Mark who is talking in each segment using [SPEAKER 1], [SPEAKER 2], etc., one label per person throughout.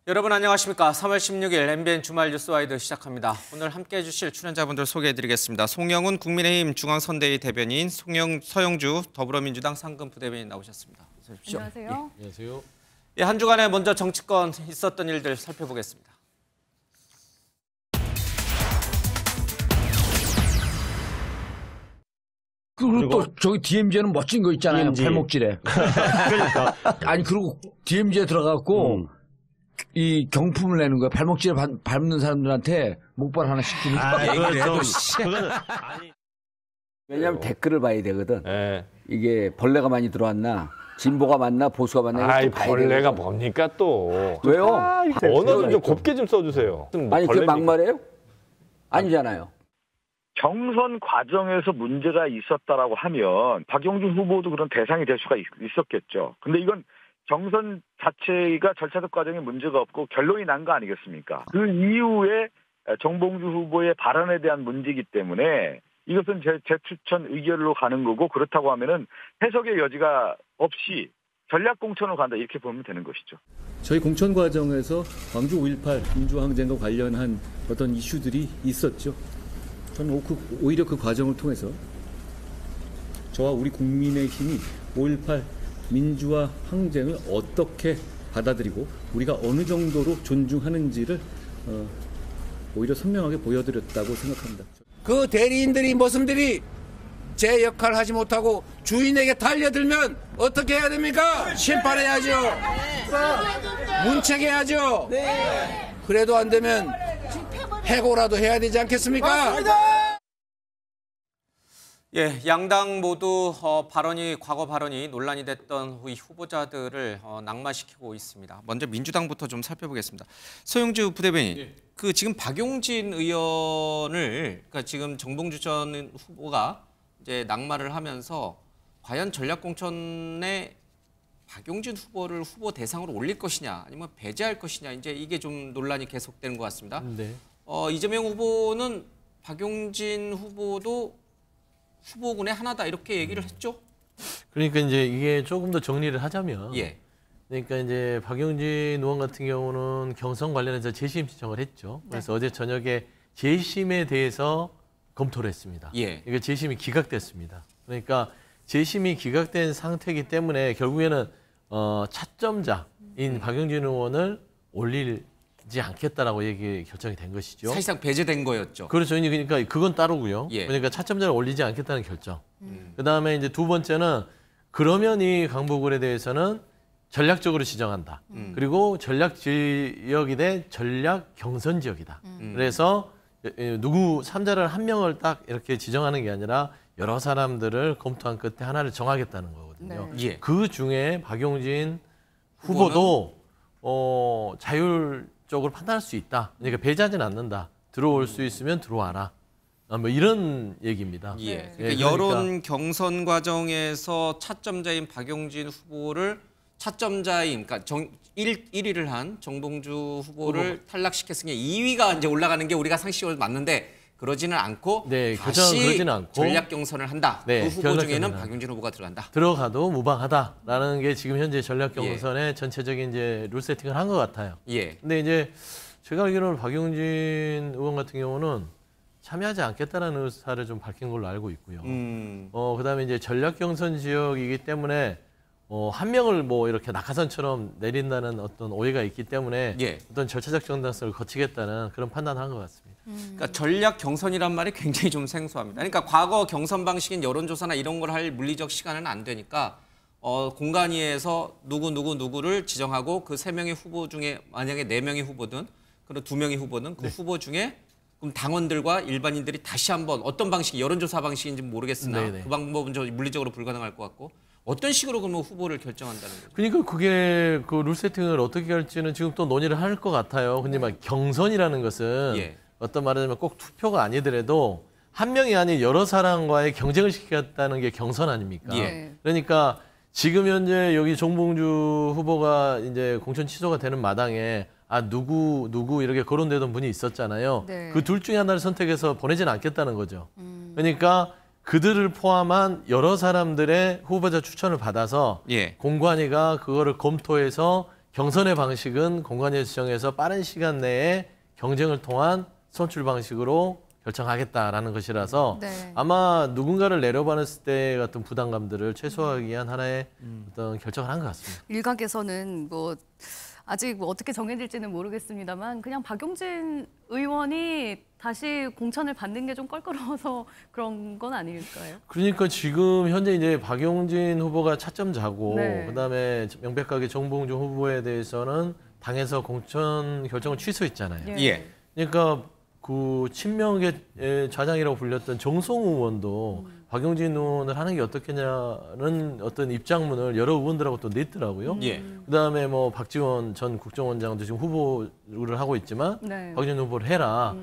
[SPEAKER 1] 여러분 안녕하십니까. 3월 16일 MBN 주말 뉴스와이드 시작합니다. 오늘 함께해 주실 출연자분들 소개해드리겠습니다. 송영훈 국민의힘 중앙선대위 대변인, 서영주 더불어민주당 상근 부대변인 나오셨습니다. 어서 오십시오.
[SPEAKER 2] 안녕하세요.
[SPEAKER 3] 예. 안녕하세요.
[SPEAKER 1] 예, 한 주간에 먼저 정치권 있었던 일들 살펴보겠습니다.
[SPEAKER 4] 그리고 또 저기 DMZ는 멋진 거 있잖아요.
[SPEAKER 3] DMZ.
[SPEAKER 4] 발목질에.
[SPEAKER 3] 그러니까.
[SPEAKER 4] 아니 그리고 DMZ에 들어가고 이 경품을 내는 거야. 발목질에 밟는 사람들한테 목발 하나씩 주는 거야.
[SPEAKER 3] 그거는 아니.
[SPEAKER 5] 왜냐하면 댓글을 봐야 되거든.
[SPEAKER 3] 예.
[SPEAKER 5] 이게 벌레가 많이 들어왔나, 진보가 많나, 보수가 맞나.
[SPEAKER 3] 아이,
[SPEAKER 5] 봐야
[SPEAKER 3] 벌레가
[SPEAKER 5] 되거든.
[SPEAKER 3] 뭡니까 또.
[SPEAKER 5] 왜요?
[SPEAKER 3] 언어는 좀 곱게 좀 써주세요.
[SPEAKER 5] 아니 그게 막말이에요? 아니잖아요.
[SPEAKER 6] 경선 과정에서 문제가 있었다라고 하면 박용진 후보도 그런 대상이 될 수가 있었겠죠. 근데 이건 경선 자체가 절차적 과정에 문제가 없고 결론이 난 거 아니겠습니까? 그 이후에 정봉주 후보의 발언에 대한 문제이기 때문에 이것은 재추천 의결로 가는 거고, 그렇다고 하면은 해석의 여지가 없이 전략 공천으로 간다, 이렇게 보면 되는 것이죠.
[SPEAKER 7] 저희 공천 과정에서 광주 5.18 민주항쟁과 관련한 어떤 이슈들이 있었죠. 저는 오히려 그 과정을 통해서 저와 우리 국민의힘이 5.18 민주화 항쟁을 어떻게 받아들이고 우리가 어느 정도로 존중하는지를 오히려 선명하게 보여드렸다고 생각합니다.
[SPEAKER 8] 그 대리인들이 모습들이 제 역할을 하지 못하고 주인에게 달려들면 어떻게 해야 됩니까? 심판해야죠. 문책해야죠. 그래도 안 되면 해고라도 해야 되지 않겠습니까?
[SPEAKER 1] 예, 양당 모두 과거 발언이 논란이 됐던 이 후보자들을 낙마시키고 있습니다. 먼저 민주당부터 좀 살펴보겠습니다. 서영주 부대변인, 그 지금 박용진 의원을, 그러니까 지금 정봉주 전 후보가 이제 낙마를 하면서 과연 전략공천에 박용진 후보를 후보 대상으로 올릴 것이냐, 아니면 배제할 것이냐, 이제 이게 좀 논란이 계속되는 것 같습니다.
[SPEAKER 3] 네.
[SPEAKER 1] 이재명 후보는 박용진 후보도 후보군의 하나다, 이렇게 얘기를 했죠.
[SPEAKER 3] 그러니까 이제 이게 조금 더 정리를 하자면.
[SPEAKER 1] 예.
[SPEAKER 3] 그러니까 이제 박용진 의원 같은 경우는 경선 관련해서 재심 신청을 했죠. 그래서 어제 저녁에 재심에 대해서 검토를 했습니다.
[SPEAKER 1] 예.
[SPEAKER 3] 그러니까 재심이 기각됐습니다. 그러니까 재심이 기각된 상태이기 때문에 결국에는 차점자인 박용진 의원을 올리지 않겠다라고 결정이 된 것이죠.
[SPEAKER 1] 사실상 배제된 거였죠.
[SPEAKER 3] 그렇죠. 그러니까 그건 따르고요.
[SPEAKER 1] 예.
[SPEAKER 3] 그러니까 차점자를 올리지 않겠다는 결정. 그다음에 이제 두 번째는 그러면 이 강북을에 대해서는 전략적으로 지정한다. 그리고 전략 지역이 돼 전략 경선 지역이다. 그래서 누구 3자를 한 명을 딱 이렇게 지정하는 게 아니라 여러 사람들을 검토한 끝에 하나를 정하겠다는 거거든요.
[SPEAKER 1] 네. 예.
[SPEAKER 3] 그 중에 박용진 후보도 자율적으로 판단할 수 있다. 그러니까 배제하지는 않는다. 들어올 수 있으면 들어와라. 뭐 이런 얘기입니다.
[SPEAKER 1] 예.
[SPEAKER 3] 네,
[SPEAKER 1] 그러니까 여론 경선 과정에서 차점자인 박용진 후보를 차점자인, 그러니까 1위를 한 정봉주 후보를 탈락시켰으니 2위가 이제 올라가는 게 우리가 상식적으로 맞는데, 그러지는 않고
[SPEAKER 3] 네,
[SPEAKER 1] 다시
[SPEAKER 3] 그러지는 않고
[SPEAKER 1] 전략 경선을 한다.
[SPEAKER 3] 네,
[SPEAKER 1] 그 후보
[SPEAKER 3] 전략
[SPEAKER 1] 중에는
[SPEAKER 3] 경선을
[SPEAKER 1] 박용진 후보가 들어간다.
[SPEAKER 3] 들어가도 무방하다라는 게 지금 현재 전략 경선의 전체적인 이제 룰 세팅을 한 것 같아요.
[SPEAKER 1] 예.
[SPEAKER 3] 근데 이제 제가 알기로는 박용진 의원 같은 경우는 참여하지 않겠다는 의사를 좀 밝힌 걸로 알고 있고요. 그다음에 이제 전략 경선 지역이기 때문에 한 명을 뭐 이렇게 낙하산처럼 내린다는 어떤 오해가 있기 때문에
[SPEAKER 1] 예.
[SPEAKER 3] 어떤 절차적 정당성을 거치겠다는 그런 판단을 한 것 같습니다.
[SPEAKER 1] 그러니까 전략 경선이란 말이 굉장히 좀 생소합니다. 그러니까 과거 경선 방식인 여론조사나 이런 걸 할 물리적 시간은 안 되니까 공간위에서 누구를 지정하고 그 3명의 후보 중에 만약에 4명의 후보든 그리고 2명의 후보든 그 후보 중에 그럼 당원들과 일반인들이 다시 한번 어떤 방식이 여론조사 방식인지 모르겠으나
[SPEAKER 3] 네네.
[SPEAKER 1] 그 방법은 저 물리적으로 불가능할 것 같고, 어떤 식으로 그러면 후보를 결정한다는 거죠?
[SPEAKER 3] 그러니까 그게 그 룰 세팅을 어떻게 할지는 지금 또 논의를 할 것 같아요. 근데 막 경선이라는 것은
[SPEAKER 1] 예.
[SPEAKER 3] 어떤 말하자면 꼭 투표가 아니더라도 한 명이 아닌 여러 사람과의 경쟁을 시켰다는 게 경선 아닙니까?
[SPEAKER 1] 예.
[SPEAKER 3] 그러니까 지금 현재 여기 정봉주 후보가 이제 공천 취소가 되는 마당에 누구 이렇게 거론되던 분이 있었잖아요.
[SPEAKER 2] 네.
[SPEAKER 3] 그 둘 중에 하나를 선택해서 보내지는 않겠다는 거죠. 그러니까 그들을 포함한 여러 사람들의 후보자 추천을 받아서
[SPEAKER 1] 예.
[SPEAKER 3] 공관위가 그거를 검토해서 경선의 방식은 공관위에서 지정해서 빠른 시간 내에 경쟁을 통한 선출 방식으로 결정하겠다라는 것이라서
[SPEAKER 2] 네.
[SPEAKER 3] 아마 누군가를 내려받았을 때 같은 부담감들을 최소화하기 위한 하나의 어떤 결정을 한 것 같습니다.
[SPEAKER 2] 일각에서는 뭐 아직 뭐 어떻게 정해질지는 모르겠습니다만 그냥 박용진 의원이 다시 공천을 받는 게 좀 껄끄러워서 그런 건 아닐까요?
[SPEAKER 3] 그러니까 지금 현재 이제 박용진 후보가 차점자고
[SPEAKER 2] 네.
[SPEAKER 3] 그다음에 명백하게 정봉주 후보에 대해서는 당에서 공천 결정을 취소했잖아요.
[SPEAKER 1] 예.
[SPEAKER 3] 그러니까 그 친명의 좌장이라고 불렸던 정성우 의원도 박용진 의원을 하는 게 어떻겠냐는 어떤 입장문을 여러 의원들하고 또 냈더라고요.
[SPEAKER 1] 예.
[SPEAKER 3] 그다음에 뭐 박지원 전 국정원장도 지금 후보를 하고 있지만
[SPEAKER 2] 네.
[SPEAKER 3] 박용진 후보를 해라.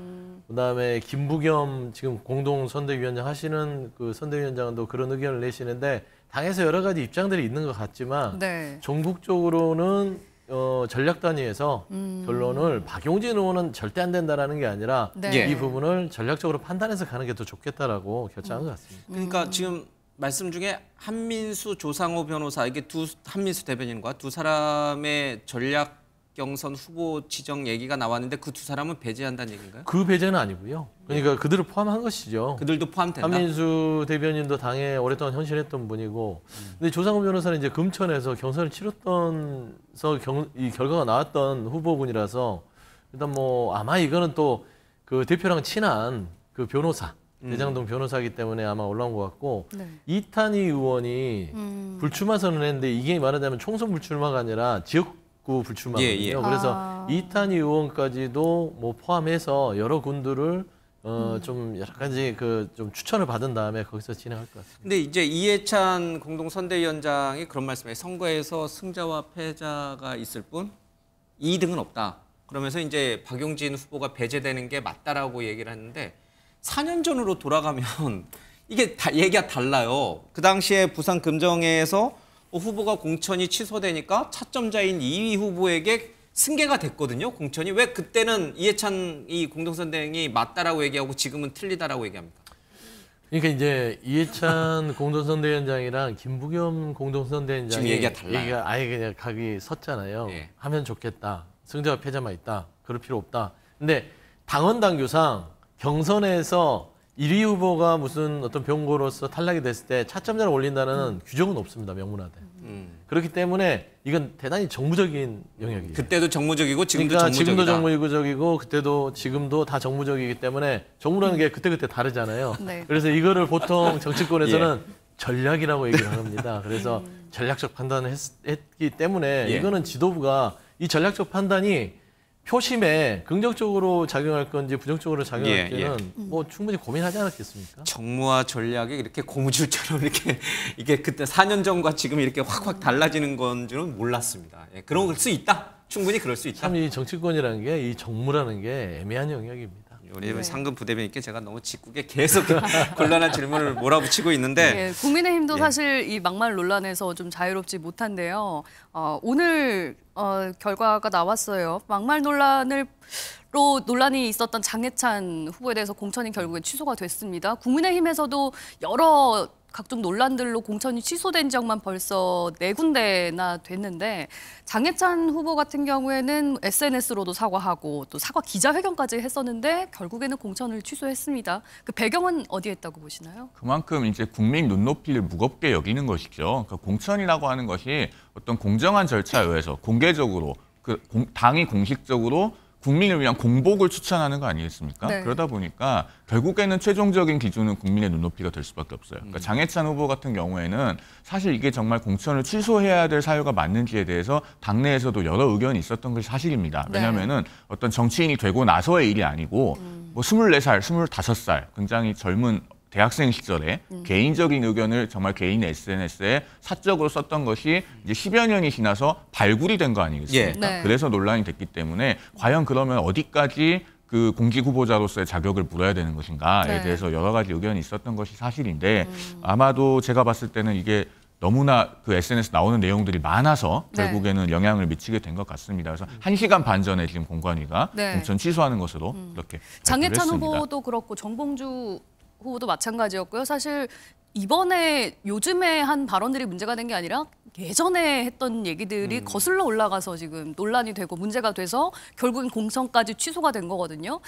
[SPEAKER 3] 그다음에 김부겸 지금 공동 선대위원장 하시는 그 선대위원장도 그런 의견을 내시는데 당에서 여러 가지 입장들이 있는 것 같지만
[SPEAKER 2] 네.
[SPEAKER 3] 전국적으로는 전략 단위에서 결론을 박용진 의원은 절대 안 된다라는 게 아니라
[SPEAKER 2] 네.
[SPEAKER 3] 이 부분을 전략적으로 판단해서 가는 게 더 좋겠다라고 결정한 것 같습니다.
[SPEAKER 1] 그러니까 지금 말씀 중에 한민수 조상호 변호사 이게 한민수 대변인과 두 사람의 전략 경선 후보 지정 얘기가 나왔는데 그 두 사람은 배제한다는 얘기인가요?
[SPEAKER 3] 그 배제는 아니고요. 그러니까 그들을 포함한 것이죠.
[SPEAKER 1] 그들도 포함된다.
[SPEAKER 3] 한민수 대변인도 당에 오랫동안 헌신했던 분이고, 근데 조상호 변호사는 이제 금천에서 경선을 치렀던 이 결과가 나왔던 후보군이라서 일단 뭐 아마 이거는 또 그 대표랑 친한 그 변호사 대장동 변호사이기 때문에 아마 올라온 것 같고
[SPEAKER 2] 네.
[SPEAKER 3] 이탄희 의원이 불출마 선언했는데 이게 말하자면 총선 불출마가 아니라 지역구 불출마거든요.
[SPEAKER 1] 예, 예.
[SPEAKER 3] 그래서 이탄희 의원까지도 뭐 포함해서 여러 군들을 좀 여러 가지 그 좀 추천을 받은 다음에 거기서 진행할 것 같습니다.
[SPEAKER 1] 근데 이제 이해찬 공동선대위원장이 그런 말씀에 선거에서 승자와 패자가 있을 뿐 2등은 없다. 그러면서 이제 박용진 후보가 배제되는 게 맞다라고 얘기를 했는데 4년 전으로 돌아가면 이게 다 얘기가 달라요. 그 당시에 부산 금정회에서 후보가 공천이 취소되니까 차점자인 2위 후보에게 승계가 됐거든요. 공천이. 왜 그때는 이해찬 이 공동선대행이 맞다라고 얘기하고 지금은 틀리다라고 얘기합니까?
[SPEAKER 3] 그러니까 이제 이해찬 공동선대위원장이랑 김부겸 공동선대위원장이
[SPEAKER 1] 지금 얘기가 달라요.
[SPEAKER 3] 얘기가 아예 그냥 각이 섰잖아요.
[SPEAKER 1] 예.
[SPEAKER 3] 하면 좋겠다. 승자와 패자만 있다. 그럴 필요 없다. 근데 당원 당규상 경선에서 1위 후보가 무슨 어떤 병고로서 탈락이 됐을 때 차점자를 올린다는 규정은 없습니다. 명문화돼. 그렇기 때문에 이건 대단히 정무적인 영역이에요.
[SPEAKER 1] 그때도 정무적이고 지금도
[SPEAKER 3] 그러니까
[SPEAKER 1] 정무적이다.
[SPEAKER 3] 지금도 정무적이고 그때도 지금도 다 정무적이기 때문에 정무라는 게 그때그때 다르잖아요.
[SPEAKER 2] 네.
[SPEAKER 3] 그래서 이거를 보통 정치권에서는 전략이라고 얘기를 합니다. 그래서 전략적 판단을 했기 때문에
[SPEAKER 1] 예.
[SPEAKER 3] 이거는 지도부가 이 전략적 판단이 표심에 긍정적으로 작용할 건지 부정적으로 작용할지는 뭐 충분히 고민하지 않았겠습니까?
[SPEAKER 1] 정무와 전략이 이렇게 고무줄처럼 이렇게 이게 그때 4년 전과 지금 이렇게 확확 달라지는 건 줄은 몰랐습니다. 예, 그럴 수 있다. 충분히 그럴 수 있다.
[SPEAKER 3] 참 이 정치권이라는 게 이 정무라는 게 애매한 영역입니다.
[SPEAKER 1] 우리 상금 부대변인께 제가 너무 직국에 계속 곤란한 질문을 몰아붙이고 있는데
[SPEAKER 2] 예, 국민의힘도
[SPEAKER 1] 예.
[SPEAKER 2] 사실 이 막말 논란에서 좀 자유롭지 못한데요. 오늘 결과가 나왔어요. 막말 논란이 있었던 장해찬 후보에 대해서 공천이 결국에 취소가 됐습니다. 국민의힘에서도 여러 각종 논란들로 공천이 취소된 지역만 벌써 4군데나 됐는데 장해찬 후보 같은 경우에는 SNS로도 사과하고 또 사과 기자회견까지 했었는데 결국에는 공천을 취소했습니다. 그 배경은 어디에 있다고 보시나요?
[SPEAKER 9] 그만큼 이제 국민 눈높이를 무겁게 여기는 것이죠. 그러니까 공천이라고 하는 것이 어떤 공정한 절차에 의해서 공개적으로 당이 공식적으로 국민을 위한 공복을 추천하는 거 아니겠습니까?
[SPEAKER 2] 네.
[SPEAKER 9] 그러다 보니까 결국에는 최종적인 기준은 국민의 눈높이가 될 수밖에 없어요. 그러니까 장해찬 후보 같은 경우에는 사실 이게 정말 공천을 취소해야 될 사유가 맞는지에 대해서 당내에서도 여러 의견이 있었던 것이 사실입니다.
[SPEAKER 2] 네.
[SPEAKER 9] 왜냐하면은 어떤 정치인이 되고 나서의 일이 아니고 뭐 24살, 25살 굉장히 젊은 대학생 시절에 개인적인 의견을 정말 개인의 SNS에 사적으로 썼던 것이 이제 10여 년이 지나서 발굴이 된 거 아니겠습니까?
[SPEAKER 2] 예. 네.
[SPEAKER 9] 그래서 논란이 됐기 때문에 과연 그러면 어디까지 그 공직 후보자로서의 자격을 물어야 되는 것인가에
[SPEAKER 2] 네.
[SPEAKER 9] 대해서 여러 가지 의견이 있었던 것이 사실인데 아마도 제가 봤을 때는 이게 너무나 그 SNS 나오는 내용들이 많아서
[SPEAKER 2] 네.
[SPEAKER 9] 결국에는 영향을 미치게 된 것 같습니다. 그래서 1시간 반 전에 지금 공관위가
[SPEAKER 2] 네.
[SPEAKER 9] 공천 취소하는 것으로 이렇게
[SPEAKER 2] 장해찬
[SPEAKER 9] 발표를 했습니다.
[SPEAKER 2] 후보도 그렇고 정봉주 후보도 마찬가지였고요. 사실 이번에 요즘에 한 발언들이 문제가 된 게 아니라 예전에 했던 얘기들이 거슬러 올라가서 지금 논란이 되고 문제가 돼서 결국엔 공천까지 취소가 된 거거든요.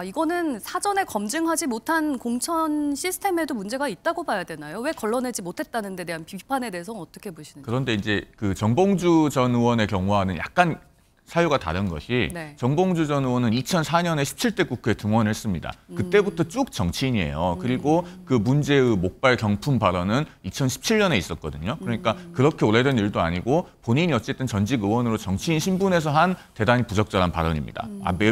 [SPEAKER 2] 이거는 사전에 검증하지 못한 공천 시스템에도 문제가 있다고 봐야 되나요? 왜 걸러내지 못했다는 데 대한 비판에 대해서는 어떻게 보시는지.
[SPEAKER 9] 그런데 이제 그 정봉주 전 의원의 경우와는 약간 사유가 다른 것이
[SPEAKER 2] 네.
[SPEAKER 9] 정봉주 전 의원은 2004년에 17대 국회에 등원했습니다. 그때부터 쭉 정치인이에요. 그리고 그 문제의 목발 경품 발언은 2017년에 있었거든요. 그러니까 그렇게 오래된 일도 아니고 본인이 어쨌든 전직 의원으로 정치인 신분에서 한 대단히 부적절한 발언입니다.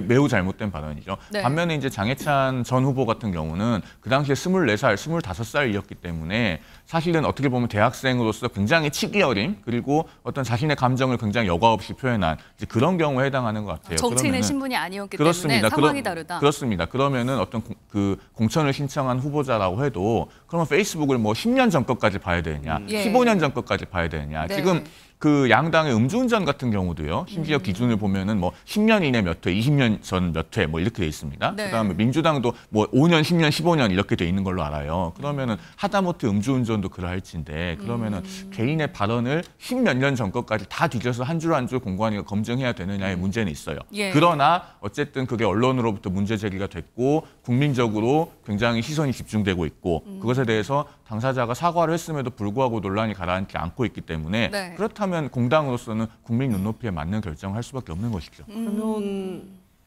[SPEAKER 9] 매우 잘못된 발언이죠.
[SPEAKER 2] 네.
[SPEAKER 9] 반면에 이제 장해찬 전 후보 같은 경우는 그 당시에 24살, 25살이었기 때문에 사실은 어떻게 보면 대학생으로서 굉장히 치기 어린 그리고 어떤 자신의 감정을 굉장히 여과 없이 표현한 이제 그런 경우에 해당하는 것 같아요.
[SPEAKER 2] 정치인의 신분이 아니었기 때문에 상황이 다르다.
[SPEAKER 9] 그렇습니다. 그러면은 어떤 그 공천을 신청한 후보자라고 해도 그러면 페이스북을 뭐 10년 전 것까지 봐야 되느냐,
[SPEAKER 2] 예.
[SPEAKER 9] 15년 전 것까지 봐야 되느냐.
[SPEAKER 2] 네.
[SPEAKER 9] 지금 그 양당의 음주운전 같은 경우도요. 심지어 기준을 보면은 뭐 10년 이내 몇 회, 20년 전 몇 회 뭐 이렇게 돼 있습니다.
[SPEAKER 2] 네.
[SPEAKER 9] 그다음에 민주당도 뭐 5년, 10년, 15년 이렇게 돼 있는 걸로 알아요. 그러면은 하다못해 음주운전도 그러할진데 그러면은 개인의 발언을 10몇 년 전 것까지 다 뒤져서 한 줄 한 줄 공관위가 검증해야 되느냐의 문제는 있어요.
[SPEAKER 2] 예.
[SPEAKER 9] 그러나 어쨌든 그게 언론으로부터 문제 제기가 됐고 국민적으로 굉장히 시선이 집중되고 있고 그것에 대해서 당사자가 사과를 했음에도 불구하고 논란이 가라앉지 않고 있기 때문에
[SPEAKER 2] 네.
[SPEAKER 9] 그렇다면 공당으로서는 국민 눈높이에 맞는 결정을 할 수밖에 없는 것이죠.
[SPEAKER 1] 그러면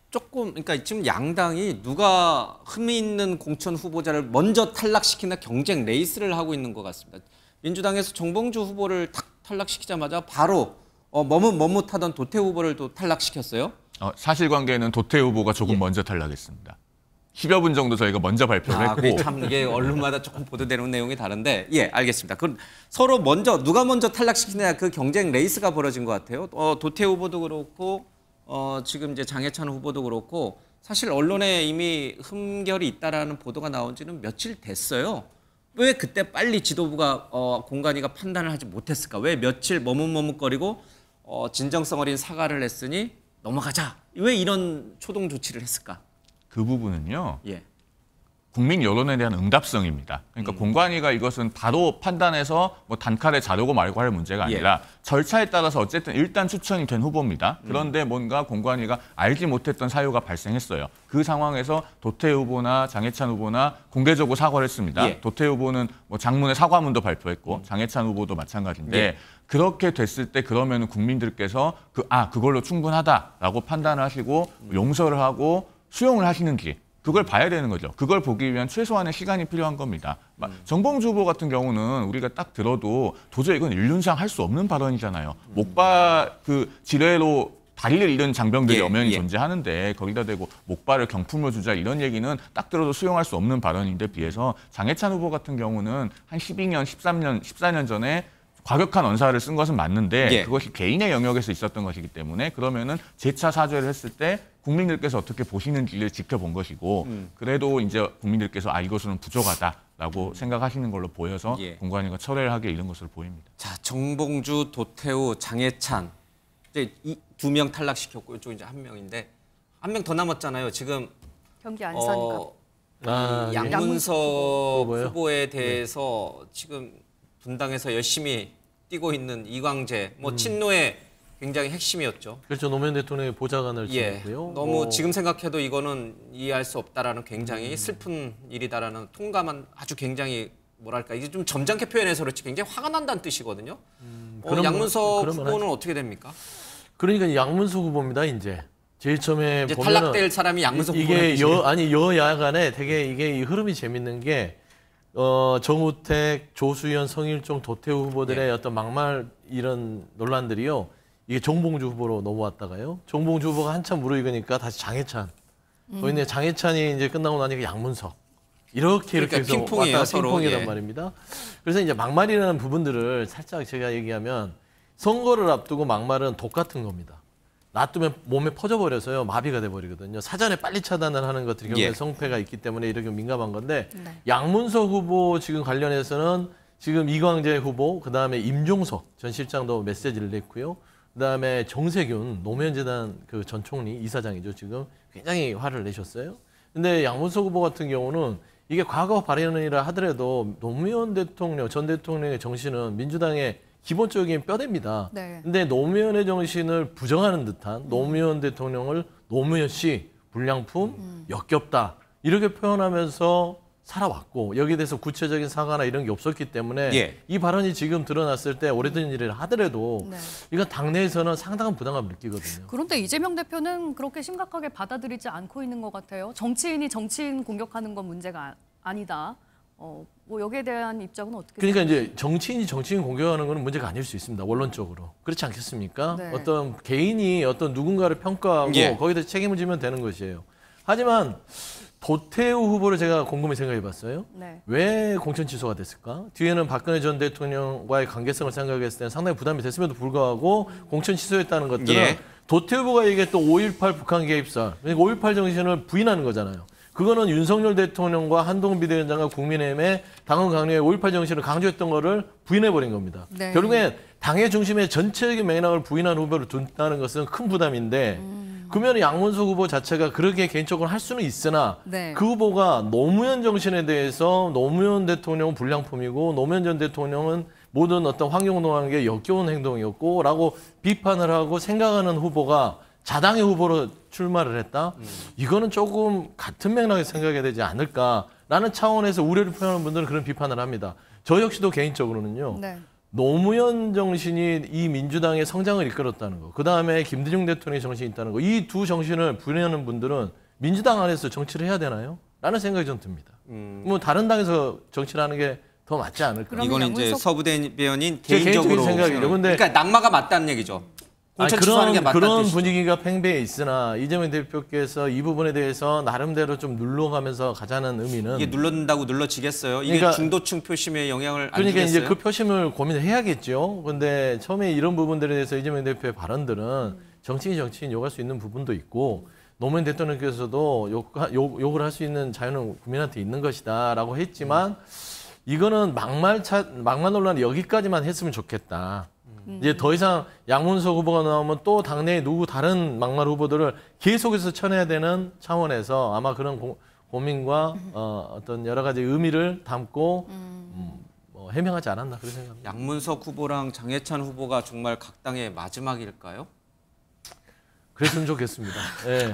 [SPEAKER 1] 조금 그러니까 지금 양당이 누가 흠이 있는 공천 후보자를 먼저 탈락시키나 경쟁 레이스를 하고 있는 것 같습니다. 민주당에서 정봉주 후보를 탁 탈락시키자마자 바로 머뭇머뭇하던 도태 후보를 또 탈락시켰어요.
[SPEAKER 9] 사실관계는 도태 후보가 조금 먼저 탈락했습니다. 10여 분 정도 저희가 먼저 발표를 했고.
[SPEAKER 1] 그래, 참 이게 언론마다 조금 보도되는 내용이 다른데 예, 알겠습니다. 그럼 서로 누가 먼저 탈락시키냐 그 경쟁 레이스가 벌어진 것 같아요. 도태 후보도 그렇고 지금 이제 장해찬 후보도 그렇고 사실 언론에 이미 흠결이 있다라는 보도가 나온 지는 며칠 됐어요. 왜 그때 빨리 지도부가 공관위가 판단을 하지 못했을까? 왜 며칠 머뭇머뭇거리고 진정성 어린 사과를 했으니 넘어가자. 왜 이런 초동 조치를 했을까?
[SPEAKER 9] 그 부분은요.
[SPEAKER 1] 예.
[SPEAKER 9] 국민 여론에 대한 응답성입니다. 그러니까 공관위가 이것은 바로 판단해서 뭐 단칼에 자르고 말고 할 문제가 아니라 절차에 따라서 어쨌든 일단 추천이 된 후보입니다. 그런데 뭔가 공관위가 알지 못했던 사유가 발생했어요. 그 상황에서 도태 후보나 장해찬 후보나 공개적으로 사과를 했습니다.
[SPEAKER 1] 예.
[SPEAKER 9] 도태 후보는 뭐 장문의 사과문도 발표했고 장해찬 후보도 마찬가지인데
[SPEAKER 1] 예.
[SPEAKER 9] 그렇게 됐을 때 그러면 국민들께서 그걸로 충분하다라고 판단을 하시고 용서를 하고 수용을 하시는지 그걸 봐야 되는 거죠. 그걸 보기 위한 최소한의 시간이 필요한 겁니다. 정봉주 후보 같은 경우는 우리가 딱 들어도 도저히 이건 인륜상 할 수 없는 발언이잖아요. 목발 그 지뢰로 다리를 잃은 장병들이 엄연히 존재하는데 거기다 대고 목발을 경품으로 주자 이런 얘기는 딱 들어도 수용할 수 없는 발언인데 비해서 장해찬 후보 같은 경우는 한 12년, 13년, 14년 전에 과격한 언사를 쓴 것은 맞는데 그것이 개인의 영역에서 있었던 것이기 때문에 그러면은 재차 사죄를 했을 때 국민들께서 어떻게 보시는지를 지켜본 것이고 그래도 이제 국민들께서 이것은 부족하다라고 생각하시는 걸로 보여서 공관위가 철회를 하게 이른 것으로 보입니다.
[SPEAKER 1] 자, 정봉주, 도태우, 장해찬 이제 이 두 명 탈락시켰고 이쪽 이제 한 명인데 한 명 더 남았잖아요. 지금
[SPEAKER 2] 경기 안산갑.
[SPEAKER 1] 양문석 후보에 대해서 지금 분당에서 열심히 뛰고 있는 이광재, 친노의 굉장히 핵심이었죠.
[SPEAKER 3] 그렇죠. 노무현 대통령의 보좌관을 지냈고요.
[SPEAKER 1] 너무 지금 생각해도 이거는 이해할 수 없다라는 굉장히 슬픈 일이다라는 통감한 아주 굉장히 뭐랄까 이게 좀 점잖게 표현해서 그렇지 굉장히 화가 난다는 뜻이거든요. 양문석 후보는 어떻게 됩니까?
[SPEAKER 3] 그러니까 양문석 후보입니다. 이제 제일 처음에
[SPEAKER 1] 이제
[SPEAKER 3] 보면은
[SPEAKER 1] 탈락될 사람이 양문석 후보는
[SPEAKER 3] 이게 여야 간에 되게 이게 이 흐름이 재밌는 게 정우택, 조수현, 성일종, 도태우 후보들의 어떤 막말 이런 논란들이요. 이게 정봉주 후보로 넘어왔다가요. 정봉주 후보가 한참 무르익으니까 다시 장해찬. 거기는 장해찬이 이제 끝나고 나니까 양문석. 이렇게 해서
[SPEAKER 1] 핑퐁이에요,
[SPEAKER 3] 왔다가
[SPEAKER 1] 서로.
[SPEAKER 3] 핑퐁이란 말입니다. 그래서 이제 막말이라는 부분들을 살짝 제가 얘기하면 선거를 앞두고 막말은 독 같은 겁니다. 놔두면 몸에 퍼져버려서요. 마비가 돼버리거든요. 사전에 빨리 차단을 하는 것들이 경우에 성패가 있기 때문에 이렇게 민감한 건데 양문석 후보 지금 관련해서는 지금 이광재 후보, 그다음에 임종석 전 실장도 메시지를 냈고요. 그다음에 정세균 노무현재단 전 총리 이사장이죠. 지금 굉장히 화를 내셨어요. 근데 양문석 후보 같은 경우는 이게 과거 발언이라 하더라도 노무현 대통령, 전 대통령의 정신은 민주당의 기본적인 뼈대입니다.
[SPEAKER 2] 네.
[SPEAKER 3] 근데 노무현의 정신을 부정하는 듯한 노무현 대통령을 노무현 씨 불량품, 역겹다 이렇게 표현하면서 살아왔고 여기에 대해서 구체적인 사과나 이런 게 없었기 때문에
[SPEAKER 1] 예.
[SPEAKER 3] 이 발언이 지금 드러났을 때 오래된 일을 하더라도
[SPEAKER 2] 네.
[SPEAKER 3] 이건 당내에서는 상당한 부담감을 느끼거든요.
[SPEAKER 2] 그런데 이재명 대표는 그렇게 심각하게 받아들이지 않고 있는 것 같아요. 정치인이 정치인 공격하는 건 문제가 아니다. 뭐 여기에 대한 입장은 어떻게
[SPEAKER 3] 그러니까
[SPEAKER 2] 생각하세요?
[SPEAKER 3] 이제 정치인이 정치인 공격하는 건 문제가 아닐 수 있습니다. 원론적으로. 그렇지 않겠습니까?
[SPEAKER 2] 네.
[SPEAKER 3] 어떤 개인이 어떤 누군가를 평가하고
[SPEAKER 1] 예.
[SPEAKER 3] 거기에 대해서 책임을 지면 되는 것이에요. 하지만 도태우 후보를 제가 곰곰이 생각해 봤어요.
[SPEAKER 2] 네.
[SPEAKER 3] 왜 공천 취소가 됐을까? 뒤에는 박근혜 전 대통령과의 관계성을 생각했을 때는 상당히 부담이 됐음에도 불구하고 공천 취소했다는 것들은
[SPEAKER 1] 예.
[SPEAKER 3] 도태우 후보가 얘기했던 5.18 북한 개입설, 그러니까 5.18 정신을 부인하는 거잖아요. 그거는 윤석열 대통령과 한동훈 비대위원장과 국민의힘의 당원 강령의 5.18 정신을 강조했던 거를 부인해버린 겁니다.
[SPEAKER 2] 네.
[SPEAKER 3] 결국엔 당의 중심의 전체적인 맥락을 부인한 후보를 둔다는 것은 큰 부담인데 그러면 양문석 후보 자체가 그렇게 개인적으로 할 수는 있으나
[SPEAKER 2] 네.
[SPEAKER 3] 그 후보가 노무현 정신에 대해서 노무현 대통령은 불량품이고 노무현 전 대통령은 모든 어떤 환경노하는 게 역겨운 행동이었고 라고 비판을 하고 생각하는 후보가 자당의 후보로 출마를 했다? 이거는 조금 같은 맥락에 생각해야 되지 않을까라는 차원에서 우려를 표현하는 분들은 그런 비판을 합니다. 저 역시도 개인적으로는요.
[SPEAKER 2] 네.
[SPEAKER 3] 노무현 정신이 이 민주당의 성장을 이끌었다는 거, 그 다음에 김대중 대통령의 정신이 있다는 거, 이 두 정신을 부인하는 분들은 민주당 안에서 정치를 해야 되나요? 라는 생각이 좀 듭니다. 뭐 다른 당에서 정치를 하는 게 더 맞지 않을까?
[SPEAKER 2] 그럼
[SPEAKER 1] 이거는 이제
[SPEAKER 2] 양문석-
[SPEAKER 1] 서부 대변인
[SPEAKER 3] 제
[SPEAKER 1] 개인적으로
[SPEAKER 3] 개인적인 생각이죠. 근데
[SPEAKER 1] 그러니까 낙마가 맞다는 얘기죠.
[SPEAKER 3] 아니,
[SPEAKER 1] 공천 취소하는 게 맞다는
[SPEAKER 3] 그런
[SPEAKER 1] 뜻이죠.
[SPEAKER 3] 분위기가 팽배해 있으나 이재명 대표께서 이 부분에 대해서 나름대로 좀 눌러가면서 가자는 의미는
[SPEAKER 1] 이게 눌러진다고 눌러지겠어요? 이게
[SPEAKER 3] 그러니까-
[SPEAKER 1] 중도층 표심에 영향을 안
[SPEAKER 3] 그러니까
[SPEAKER 1] 주겠어요?
[SPEAKER 3] 이제 그 표심을 고민을 해야겠죠. 근데 처음에 이런 부분들에 대해서 이재명 대표의 발언들은 정치인 요구할 수 있는 부분도 있고 노무현 대통령께서도 욕을 할 수 있는 자유는 국민한테 있는 것이다라고 했지만 이거는 막말 논란 여기까지만 했으면 좋겠다. 이제 더 이상 양문석 후보가 나오면 또 당내에 누구 다른 막말 후보들을 계속해서 쳐내야 되는 차원에서 아마 그런 고민과 어떤 여러 가지 의미를 담고 해명하지 않았나 그런 생각합니다.
[SPEAKER 1] 양문석 후보랑 장해찬 후보가 정말 각 당의 마지막일까요?
[SPEAKER 3] 그랬으면 좋겠습니다. 예.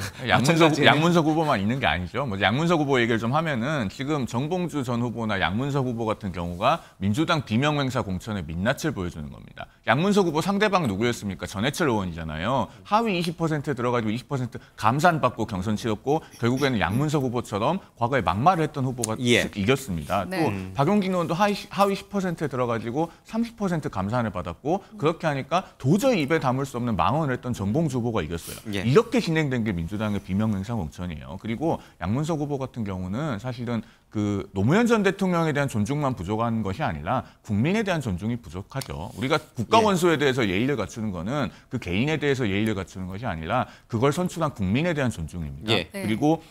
[SPEAKER 9] 양문석 후보만 있는 게 아니죠. 뭐 양문석 후보 얘기를 좀 하면은 지금 정봉주 전 후보나 양문석 후보 같은 경우가 민주당 비명행사 공천의 민낯을 보여주는 겁니다. 양문석 후보 상대방 누구였습니까? 전해철 의원이잖아요. 하위 20% 들어가지고 20% 감산받고 경선 치렀고 결국에는 양문석 후보처럼 과거에 막말을 했던 후보가
[SPEAKER 1] 예.
[SPEAKER 9] 이겼습니다.
[SPEAKER 2] 네.
[SPEAKER 9] 또 박용진 의원도 하위 10%에 들어가지고 30% 감산을 받았고 그렇게 하니까 도저히 입에 담을 수 없는 망언을 했던 정봉주 후보가 이겼어요.
[SPEAKER 1] 예.
[SPEAKER 9] 이렇게 진행된 게 민주당의 비명행사 공천이에요. 그리고 양문석 후보 같은 경우는 사실은 그 노무현 전 대통령에 대한 존중만 부족한 것이 아니라 국민에 대한 존중이 부족하죠. 우리가 국가 원수에 대해서 예의를 갖추는 거는 그 개인에 대해서 예의를 갖추는 것이 아니라 그걸 선출한 국민에 대한 존중입니다.
[SPEAKER 1] 예.
[SPEAKER 2] 네.
[SPEAKER 9] 그리고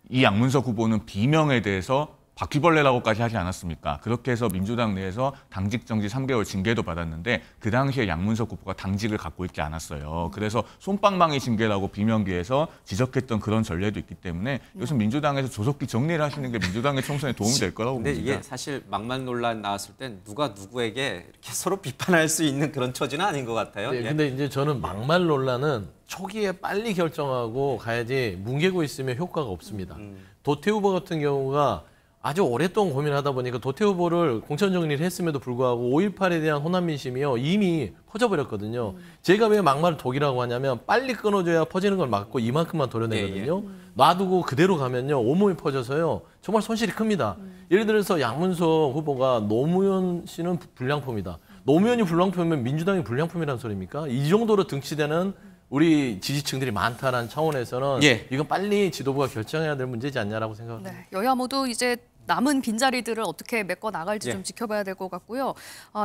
[SPEAKER 9] 이 양문석 후보는 비명에 대해서 바퀴벌레라고까지 하지 않았습니까? 그렇게 해서 민주당 내에서 당직 정지 3개월 징계도 받았는데 그 당시에 양문석 후보가 당직을 갖고 있지 않았어요. 그래서 솜방망이 징계라고 비명계에서 지적했던 그런 전례도 있기 때문에 요즘 민주당에서 조속히 정리를 하시는 게 민주당의 총선에 도움이 될 거라고
[SPEAKER 1] 근데
[SPEAKER 9] 봅니다.
[SPEAKER 1] 이게 사실 막말 논란 나왔을 땐 누가 누구에게 이렇게 서로 비판할 수 있는 그런 처지는 아닌 것 같아요.
[SPEAKER 3] 네,
[SPEAKER 1] 예.
[SPEAKER 3] 근데 이제 저는 막말 논란은 초기에 빨리 결정하고 가야지 뭉개고 있으면 효과가 없습니다. 도태우 후보 같은 경우가 아주 오랫동안 고민하다 보니까 도태우 후보를 공천 정리를 했음에도 불구하고 5.18에 대한 호남 민심이요 이미 퍼져버렸거든요. 제가 왜 막말을 독이라고 하냐면 빨리 끊어줘야 퍼지는 걸 막고 이만큼만 도려내거든요. 놔두고 그대로 가면요 온몸이 퍼져서요 정말 손실이 큽니다. 예를 들어서 양문석 후보가 노무현 씨는 불량품이다. 노무현이 불량품이면 민주당이 불량품이라는 소리입니까? 이 정도로 등치되는 우리 지지층들이 많다는 차원에서는
[SPEAKER 1] 예.
[SPEAKER 3] 이건 빨리 지도부가 결정해야 될 문제지 않냐라고 생각합니다.
[SPEAKER 2] 네, 여야 모두 이제 남은 빈자리들을 어떻게 메꿔 나갈지
[SPEAKER 1] 예.
[SPEAKER 2] 좀 지켜봐야 될 것 같고요.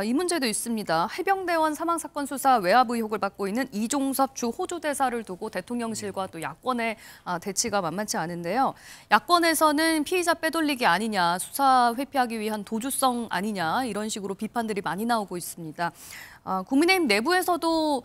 [SPEAKER 2] 이 문제도 있습니다. 해병대원 사망 사건 수사 외압 의혹을 받고 있는 이종섭 주 호주 대사를 두고 대통령실과 또 야권의 대치가 만만치 않은데요. 야권에서는 피의자 빼돌리기 아니냐, 수사 회피하기 위한 도주성 아니냐 이런 식으로 비판들이 많이 나오고 있습니다. 국민의힘 내부에서도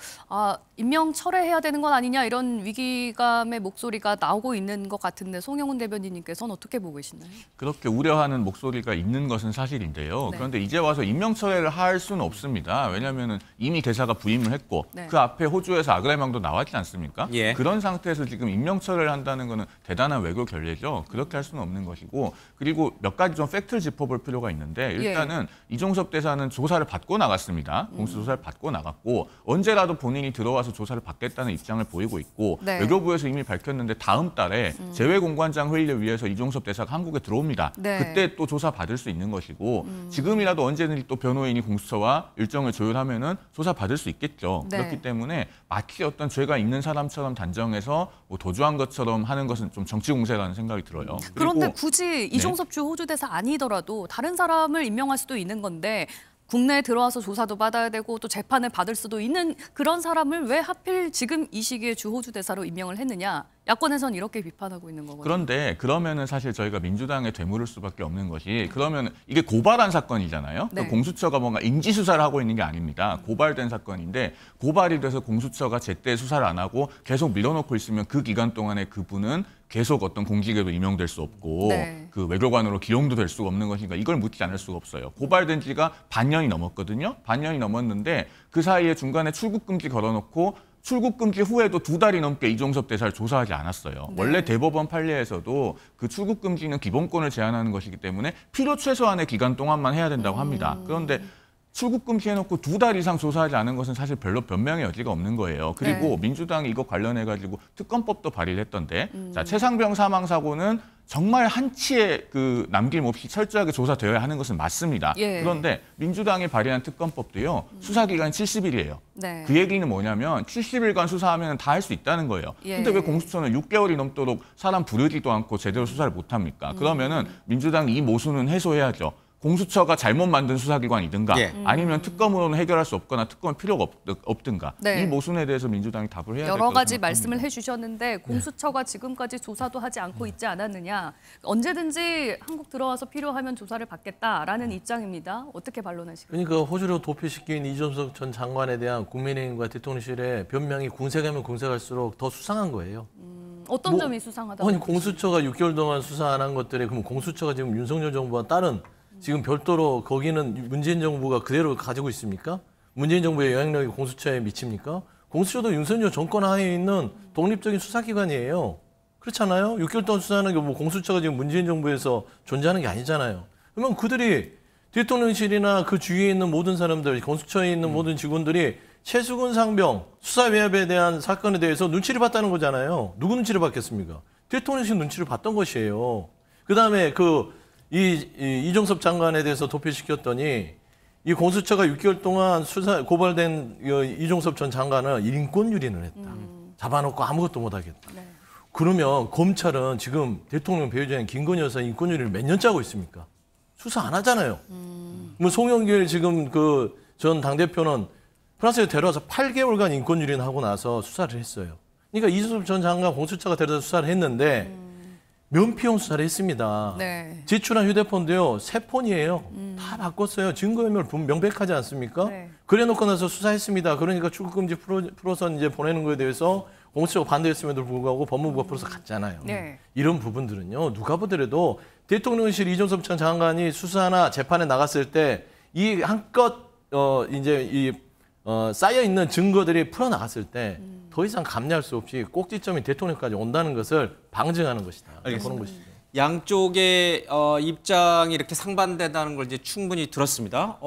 [SPEAKER 2] 임명 철회해야 되는 건 아니냐 이런 위기감의 목소리가 나오고 있는 것 같은데 송영훈 대변인님께서는 어떻게 보고 계시나요?
[SPEAKER 9] 그렇게 우려하는 목소리가 있는 것은 사실인데요.
[SPEAKER 2] 네.
[SPEAKER 9] 그런데 이제 와서 임명 철회를 할 수는 없습니다. 왜냐하면 이미 대사가 부임을 했고
[SPEAKER 2] 네.
[SPEAKER 9] 그 앞에 호주에서 아그레망도 나왔지 않습니까?
[SPEAKER 1] 예.
[SPEAKER 9] 그런 상태에서 지금 임명 철회를 한다는 것은 대단한 외교 결례죠. 그렇게 할 수는 없는 것이고 그리고 몇 가지 좀 팩트를 짚어볼 필요가 있는데 일단은 이종섭 대사는 조사를 받고 나갔습니다. 공수조사를 받고 나갔고 언제라도 본인이 들어와서 조사를 받겠다는 입장을 보이고 있고
[SPEAKER 2] 네.
[SPEAKER 9] 외교부에서 이미 밝혔는데 다음 달에 재외공관장 회의를 위해서 이종섭 대사가 한국에 들어옵니다.
[SPEAKER 2] 네.
[SPEAKER 9] 그때 또 조사 받을 수 있는 것이고 지금이라도 언제든지 또 변호인이 공수처와 일정을 조율하면은 조사 받을 수 있겠죠.
[SPEAKER 2] 네.
[SPEAKER 9] 그렇기 때문에 마치 어떤 죄가 있는 사람처럼 단정해서 뭐 도주한 것처럼 하는 것은 좀 정치 공세라는 생각이 들어요.
[SPEAKER 2] 그런데
[SPEAKER 9] 그리고
[SPEAKER 2] 굳이 이종섭 주 호주 대사 아니더라도 다른 사람을 임명할 수도 있는 건데 국내에 들어와서 조사도 받아야 되고 또 재판을 받을 수도 있는 그런 사람을 왜 하필 지금 이 시기에 주 호주 대사로 임명을 했느냐. 야권에선 이렇게 비판하고 있는 거거든요.
[SPEAKER 9] 그런데 그러면은 사실 저희가 민주당에 되물을 수밖에 없는 것이 그러면 이게 고발한 사건이잖아요.
[SPEAKER 2] 네.
[SPEAKER 9] 공수처가 뭔가 인지 수사를 하고 있는 게 아닙니다. 고발된 사건인데 고발이 돼서 공수처가 제때 수사를 안 하고 계속 밀어놓고 있으면 그 기간 동안에 그분은 계속 어떤 공직에도 임명될 수 없고
[SPEAKER 2] 네.
[SPEAKER 9] 그 외교관으로 기용도 될 수가 없는 것이니까 이걸 묻지 않을 수가 없어요. 고발된 지가 반년이 넘었거든요. 반년이 넘었는데 그 사이에 중간에 출국금지 걸어놓고 출국금지 후에도 2달이 넘게 이종섭 대사를 조사하지 않았어요.
[SPEAKER 2] 네.
[SPEAKER 9] 원래 대법원 판례에서도 그 출국금지는 기본권을 제한하는 것이기 때문에 필요 최소한의 기간 동안만 해야 된다고 합니다. 그런데 출국금지 해놓고 2달 이상 조사하지 않은 것은 사실 별로 변명의 여지가 없는 거예요. 그리고
[SPEAKER 2] 네.
[SPEAKER 9] 민주당이 이거 관련해가지고 특검법도 발의를 했던데 자, 최상병 사망 사고는 정말 한치의 그 남김없이 철저하게 조사되어야 하는 것은 맞습니다.
[SPEAKER 2] 예.
[SPEAKER 9] 그런데 민주당이 발의한 특검법도요. 수사기간이 70일이에요.
[SPEAKER 2] 네.
[SPEAKER 9] 그 얘기는 뭐냐면 70일간 수사하면 다 할 수 있다는 거예요.
[SPEAKER 2] 예.
[SPEAKER 9] 근데 왜 공수처는 6개월이 넘도록 사람 부르지도 않고 제대로 수사를 못합니까? 그러면은 민주당이 이 모순은 해소해야죠. 공수처가 잘못 만든 수사기관이든가
[SPEAKER 1] 예.
[SPEAKER 9] 아니면 특검으로는 해결할 수 없거나 특검 필요가 없든가
[SPEAKER 2] 네.
[SPEAKER 9] 이 모순에 대해서 민주당이 답을 해야 될
[SPEAKER 2] 여러
[SPEAKER 9] 거라고
[SPEAKER 2] 가지
[SPEAKER 9] 생각합니다.
[SPEAKER 2] 말씀을 해주셨는데 공수처가 지금까지 조사도 하지 않고 있지 않았느냐. 언제든지 한국 들어와서 필요하면 조사를 받겠다라는 입장입니다. 어떻게 반론하시겠어요?
[SPEAKER 3] 그러니까 호주로 도피시킨 이종섭 전 장관에 대한 국민의힘과 대통령실의 변명이 궁색하면 궁색할수록 더 수상한 거예요.
[SPEAKER 2] 어떤 점이 수상하다고?
[SPEAKER 3] 아니 공수처가 6개월 동안 수사 안 한 것들에 그럼 공수처가 지금 윤석열 정부와 다른 지금 별도로 거기는 문재인 정부가 그대로 가지고 있습니까? 문재인 정부의 영향력이 공수처에 미칩니까? 공수처도 윤석열 정권 하에 있는 독립적인 수사기관이에요. 그렇잖아요? 6개월 동안 수사하는 게 뭐 공수처가 지금 문재인 정부에서 존재하는 게 아니잖아요. 그러면 그들이 대통령실이나 그 주위에 있는 모든 사람들, 공수처에 있는 모든 직원들이 최수근 상병 수사 외압에 대한 사건에 대해서 눈치를 봤다는 거잖아요. 누구 눈치를 봤겠습니까? 대통령실 눈치를 봤던 것이에요. 그다음에 이종섭 장관에 대해서 도피시켰더니 이 공수처가 6개월 동안 고발된 이종섭 전 장관은 인권 유린을 했다. 잡아놓고 아무것도 못하겠다.
[SPEAKER 2] 네.
[SPEAKER 3] 그러면 검찰은 지금 대통령 배우자인 김건희 여사 인권 유린을 몇 년째 하고 있습니까? 수사 안 하잖아요. 뭐 송영길 지금 그 전 당대표는 프랑스에 데려와서 8개월간 인권 유린하고 나서 수사를 했어요. 그러니까 이종섭 전 장관 공수처가 데려다 수사를 했는데 면피용 수사를 했습니다.
[SPEAKER 2] 네.
[SPEAKER 3] 제출한 휴대폰도요, 새 폰이에요. 다 바꿨어요. 증거인멸 명백하지 않습니까?
[SPEAKER 2] 네.
[SPEAKER 3] 그래 놓고 나서 수사했습니다. 그러니까 출국금지 풀어서 이제 보내는 거에 대해서 공수처가 반대했음에도 불구하고 법무부가 풀어서 갔잖아요.
[SPEAKER 2] 네.
[SPEAKER 3] 이런 부분들은요, 누가 보더라도 대통령실 이종섭 전 장관이 수사나 재판에 나갔을 때 이 한껏 쌓여 있는 증거들이 풀어 나갔을 때 더 이상 감내할 수 없이 꼭지점이 대통령까지 온다는 것을 방증하는 것이다. 그런 것이죠.
[SPEAKER 1] 양쪽의 입장이 이렇게 상반된다는 걸 이제 충분히 들었습니다.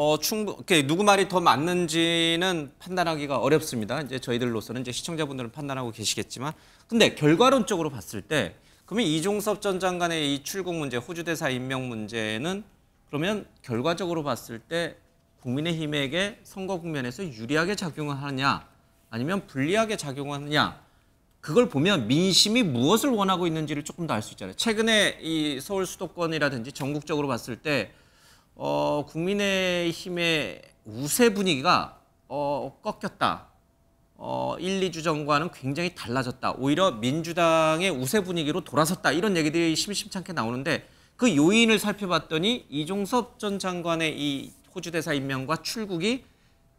[SPEAKER 1] 누구 말이 더 맞는지는 판단하기가 어렵습니다. 이제 저희들로서는 이제 시청자분들은 판단하고 계시겠지만, 근데 결과론적으로 봤을 때, 그러면 이종섭 전 장관의 이 출국 문제, 호주 대사 임명 문제는 그러면 결과적으로 봤을 때 국민의힘에게 선거 국면에서 유리하게 작용을 하느냐, 아니면 불리하게 작용하느냐. 그걸 보면 민심이 무엇을 원하고 있는지를 조금 더 알 수 있잖아요. 최근에 이 서울 수도권이라든지 전국적으로 봤을 때 국민의힘의 우세 분위기가 꺾였다. 1, 2주 전과는 굉장히 달라졌다. 오히려 민주당의 우세 분위기로 돌아섰다. 이런 얘기들이 심심찮게 나오는데 그 요인을 살펴봤더니 이종섭 전 장관의 이 호주 대사 임명과 출국이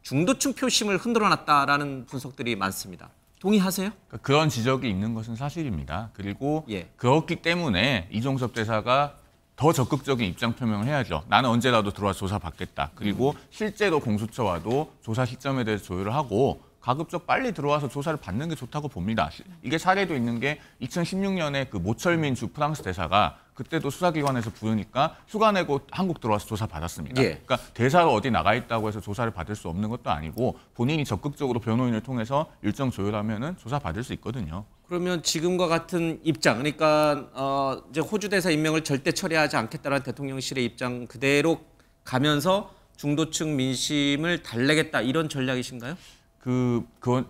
[SPEAKER 1] 중도층 표심을 흔들어놨다라는 분석들이 많습니다. 동의하세요?
[SPEAKER 9] 그러니까 그런 지적이 있는 것은 사실입니다. 그리고
[SPEAKER 1] 예.
[SPEAKER 9] 그렇기 때문에 이종섭 대사가 더 적극적인 입장 표명을 해야죠. 나는 언제라도 들어와서 조사받겠다. 그리고 실제로 공수처와도 조사 시점에 대해서 조율을 하고 가급적 빨리 들어와서 조사를 받는 게 좋다고 봅니다. 이게 사례도 있는 게 2016년에 그 모철민 주 프랑스 대사가 그때도 수사기관에서 부르니까 휴가 내고 한국 들어와서 조사 받았습니다.
[SPEAKER 1] 예.
[SPEAKER 9] 그러니까 대사로 어디 나가 있다고 해서 조사를 받을 수 없는 것도 아니고 본인이 적극적으로 변호인을 통해서 일정 조율하면은 조사 받을 수 있거든요.
[SPEAKER 1] 그러면 지금과 같은 입장, 그러니까 이제 호주 대사 임명을 절대 처리하지 않겠다는 대통령실의 입장 그대로 가면서 중도층 민심을 달래겠다 이런 전략이신가요?
[SPEAKER 9] 그건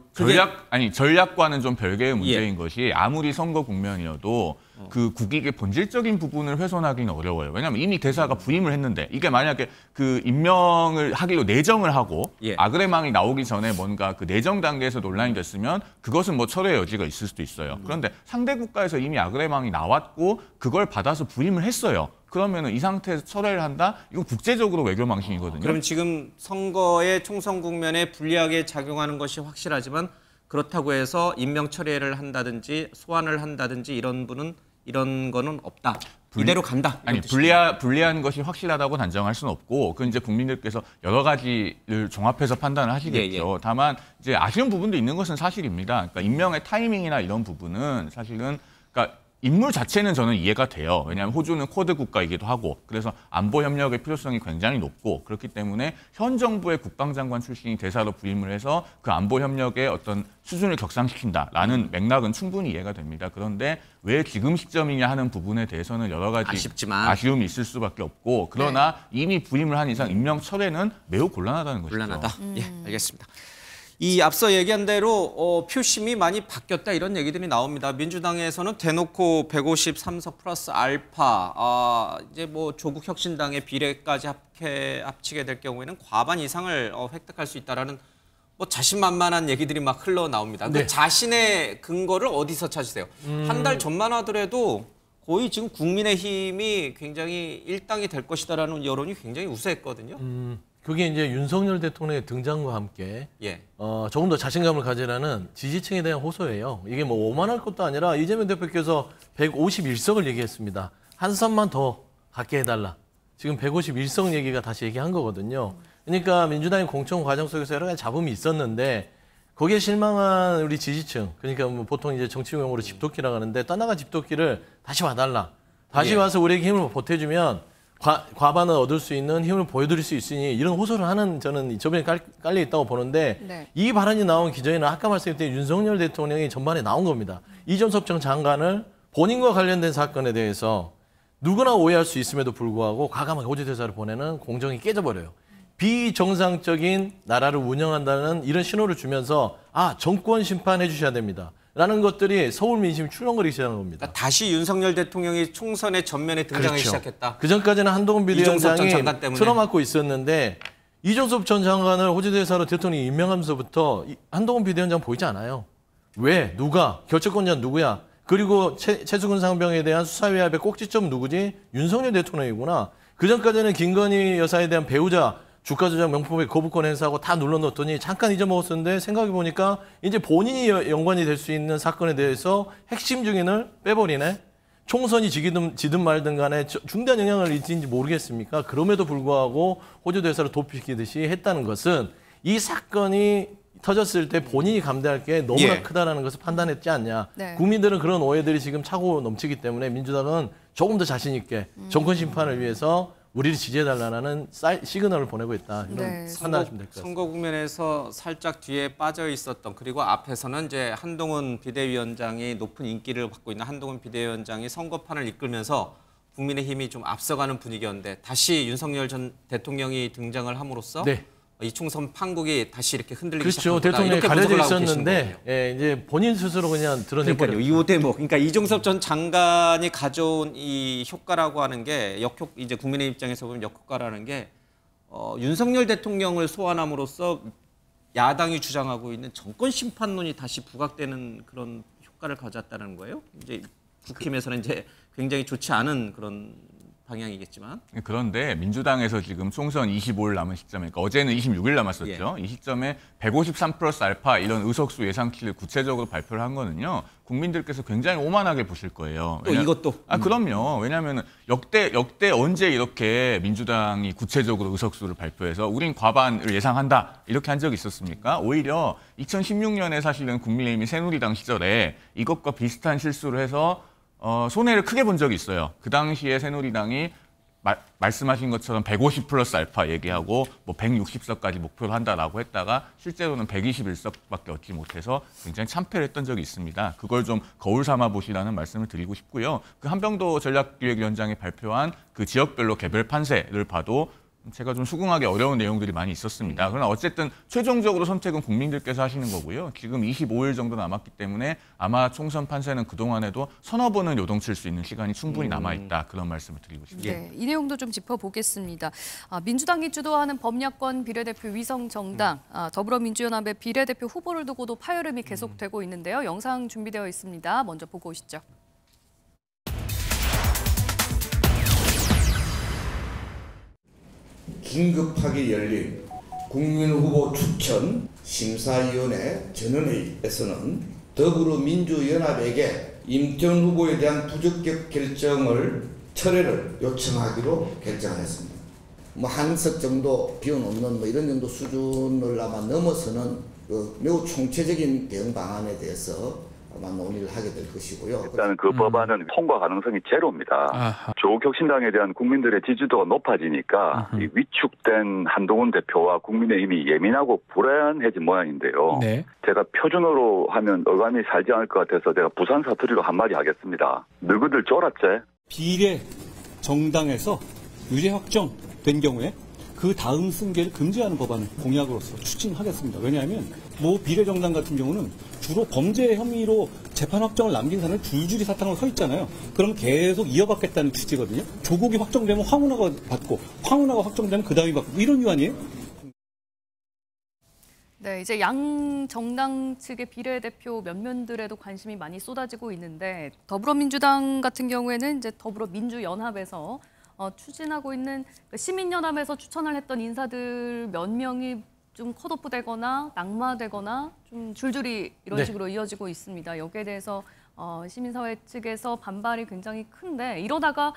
[SPEAKER 9] 전략과는 좀 별개의 문제인 것이 아무리 선거 국면이어도 그 국익의 본질적인 부분을 훼손하기는 어려워요. 왜냐하면 이미 대사가 부임을 했는데 이게 만약에 그 임명을 하기로 내정을 하고 아그레망이 나오기 전에 뭔가 그 내정 단계에서 논란이 됐으면 그것은 뭐 철회의 여지가 있을 수도 있어요. 그런데 상대 국가에서 이미 아그레망이 나왔고 그걸 받아서 부임을 했어요. 그러면은 이 상태에서 철회를 한다? 이건 국제적으로 외교 망신이거든요.
[SPEAKER 1] 그럼 지금 선거의 총선 국면에 불리하게 작용하는 것이 확실하지만 그렇다고 해서 임명 처리를 한다든지 소환을 한다든지 이런 거는 없다. 이대로 간다.
[SPEAKER 9] 아니 불리한 것이 확실하다고 단정할 수는 없고 그 이제 국민들께서 여러 가지를 종합해서 판단을 하시겠죠. 다만 이제 아쉬운 부분도 있는 것은 사실입니다. 그러니까 임명의 타이밍이나 이런 부분은 사실은 그러니까 인물 자체는 저는 이해가 돼요. 왜냐하면 호주는 쿼드 국가이기도 하고 그래서 안보 협력의 필요성이 굉장히 높고 그렇기 때문에 현 정부의 국방장관 출신이 대사로 부임을 해서 그 안보 협력의 어떤 수준을 격상시킨다라는 맥락은 충분히 이해가 됩니다. 그런데 왜 지금 시점이냐 하는 부분에 대해서는 여러 가지 아쉬움이 있을 수밖에 없고 그러나 이미 부임을 한 이상 임명 철회는 매우 곤란하다는 것이죠.
[SPEAKER 1] 곤란하다. 예, 알겠습니다. 이 앞서 얘기한 대로 표심이 많이 바뀌었다 이런 얘기들이 나옵니다. 민주당에서는 대놓고 153석 플러스 알파 이제 뭐 조국 혁신당의 비례까지 합치게 될 경우에는 과반 이상을 획득할 수 있다라는 뭐 자신만만한 얘기들이 막 흘러나옵니다. 그 자신의 근거를 어디서 찾으세요? 한 달 전만 하더라도 거의 지금 국민의힘이 굉장히 일당이 될 것이다라는 여론이 굉장히 우세했거든요.
[SPEAKER 3] 그게 이제 윤석열 대통령의 등장과 함께 조금 더 자신감을 가지라는 지지층에 대한 호소예요. 이게 뭐 오만할 것도 아니라 이재명 대표께서 151석을 얘기했습니다. 한 선만 더 갖게 해달라. 지금 151석 얘기가 다시 얘기한 거거든요. 그러니까 민주당의 공천 과정 속에서 여러 가지 잡음이 있었는데 거기에 실망한 우리 지지층, 그러니까 뭐 보통 이제 정치 용어로 집도끼라고 하는데 떠나간 집도끼를 다시 와달라. 다시 와서 우리에게 힘을 보태주면 과반을 얻을 수 있는 힘을 보여드릴 수 있으니 이런 호소를 하는 저는 저번에 깔려 있다고 보는데 이 발언이 나온 기저에는 아까 말씀드린 윤석열 대통령이 전반에 나온 겁니다. 이종섭 전 장관을 본인과 관련된 사건에 대해서 누구나 오해할 수 있음에도 불구하고 과감하게 호주 대사를 보내는 공정이 깨져버려요. 비정상적인 나라를 운영한다는 이런 신호를 주면서 정권 심판해 주셔야 됩니다. 라는 것들이 서울 민심이 출렁거리기 시작한 겁니다.
[SPEAKER 1] 그러니까 다시 윤석열 대통령이 총선의 전면에 등장하기 시작했다.
[SPEAKER 3] 그전까지는 한동훈 비대위원장이 틀어막고 있었는데 이종섭 전 장관을 호주 대사로 대통령이 임명하면서부터 한동훈 비대위원장 보이지 않아요. 왜? 누가? 결재권자 누구야? 그리고 최수근 상병에 대한 수사위압의 꼭지점 누구지? 윤석열 대통령이구나. 그전까지는 김건희 여사에 대한 배우자 주가 조작 명품의 거부권 행사하고 다 눌러놓더니 잠깐 잊어먹었었는데 생각해보니까 이제 본인이 연관이 될 수 있는 사건에 대해서 핵심 증인을 빼버리네. 총선이 지든 말든 간에 중대한 영향을 미치는지 모르겠습니까? 그럼에도 불구하고 호주 대사를 도피시키듯이 했다는 것은 이 사건이 터졌을 때 본인이 감당할 게 너무나 크다라는 것을 판단했지 않냐. 국민들은 그런 오해들이 지금 차고 넘치기 때문에 민주당은 조금 더 자신 있게 정권 심판을 위해서 우리를 지지해달라는 시그널을 보내고 있다. 이런 판단하시면 될 것 같습니다.
[SPEAKER 1] 선거 국면에서 살짝 뒤에 빠져 있었던 그리고 앞에서는 이제 한동훈 비대위원장이 높은 인기를 받고 있는 한동훈 비대위원장이 선거판을 이끌면서 국민의힘이 좀 앞서가는 분위기였는데 다시 윤석열 전 대통령이 등장을 함으로써 이 총선 판국이 다시 이렇게 흔들리기 시작한 거다.
[SPEAKER 3] 대통령이 가려져 있었는데 이제 본인 스스로 그냥 드러내버렸죠.
[SPEAKER 1] 이 대목, 그러니까 이종섭 전 장관이 가져온 이 효과라고 하는 게 이제 국민의 입장에서 보면 역효과라는 게 윤석열 대통령을 소환함으로써 야당이 주장하고 있는 정권 심판론이 다시 부각되는 그런 효과를 가졌다는 거예요. 이제 국힘에서는 이제 굉장히 좋지 않은 그런 방향이겠지만.
[SPEAKER 9] 그런데 민주당에서 지금 총선 25일 남은 시점에, 그러니까 어제는 26일 남았었죠. 이 시점에 153 플러스 알파 이런 의석수 예상치를 구체적으로 발표를 한 거는요. 국민들께서 굉장히 오만하게 보실 거예요.
[SPEAKER 1] 또 이것도.
[SPEAKER 9] 그럼요. 왜냐하면 역대 언제 이렇게 민주당이 구체적으로 의석수를 발표해서 우린 과반을 예상한다 이렇게 한 적이 있었습니까? 오히려 2016년에 사실은 국민의힘이 새누리당 시절에 이것과 비슷한 실수를 해서 손해를 크게 본 적이 있어요. 그 당시에 새누리당이 말씀하신 것처럼 150 플러스 알파 얘기하고 뭐 160석까지 목표로 한다라고 했다가 실제로는 121석밖에 얻지 못해서 굉장히 참패를 했던 적이 있습니다. 그걸 좀 거울 삼아 보시라는 말씀을 드리고 싶고요. 그 한병도 전략기획위원장이 발표한 그 지역별로 개별 판세를 봐도 제가 좀 수긍하기 어려운 내용들이 많이 있었습니다. 그러나 어쨌든 최종적으로 선택은 국민들께서 하시는 거고요. 지금 25일 정도 남았기 때문에 아마 총선 판세는 그동안에도 서너 번은 요동칠 수 있는 시간이 충분히 남아있다. 그런 말씀을 드리고 싶습니다.
[SPEAKER 2] 네, 이 내용도 좀 짚어보겠습니다. 민주당이 주도하는 범야권 비례대표 위성정당, 더불어민주연합의 비례대표 후보를 두고도 파열음이 계속되고 있는데요. 영상 준비되어 있습니다. 먼저 보고 오시죠.
[SPEAKER 10] 긴급하게 열린 국민후보 추천 심사위원회 전원회의에서는 더불어민주연합에게 임태훈 후보에 대한 부적격 결정을 철회를 요청하기로 결정하였습니다. 한석 정도 비용 없는 이런 정도 수준을 아마 넘어서는 매우 총체적인 대응 방안에 대해서 아마 논의를 하게 될 것이고요.
[SPEAKER 11] 일단은 그 법안은 통과 가능성이 제로입니다. 조국혁신당에 대한 국민들의 지지도가 높아지니까 이 위축된 한동훈 대표와 국민의힘이 예민하고 불안해진 모양인데요.
[SPEAKER 12] 네.
[SPEAKER 11] 제가 표준어로 하면 어감이 살지 않을 것 같아서 제가 부산 사투리로 한마디 하겠습니다. 너희들 쫄았제?
[SPEAKER 12] 비례 정당에서 유죄 확정된 경우에 그 다음 승계를 금지하는 법안을 공약으로서 추진하겠습니다. 왜냐하면 비례 정당 같은 경우는 주로 범죄 혐의로 재판 확정을 남긴 사람을 줄줄이 사탕으로 서 있잖아요. 그럼 계속 이어받겠다는 취지거든요. 조국이 확정되면 황운하가 받고 황운하가 확정되면 그 다음이 받고 이런 유안이에요.
[SPEAKER 2] 네, 이제 양 정당 측의 비례대표 면면들에도 관심이 많이 쏟아지고 있는데 더불어민주당 같은 경우에는 이제 더불어민주연합에서 추진하고 있는 시민연합에서 추천을 했던 인사들 몇 명이 좀 컷오프되거나 낙마되거나 좀 줄줄이 이런 식으로 이어지고 있습니다. 여기에 대해서 시민사회 측에서 반발이 굉장히 큰데 이러다가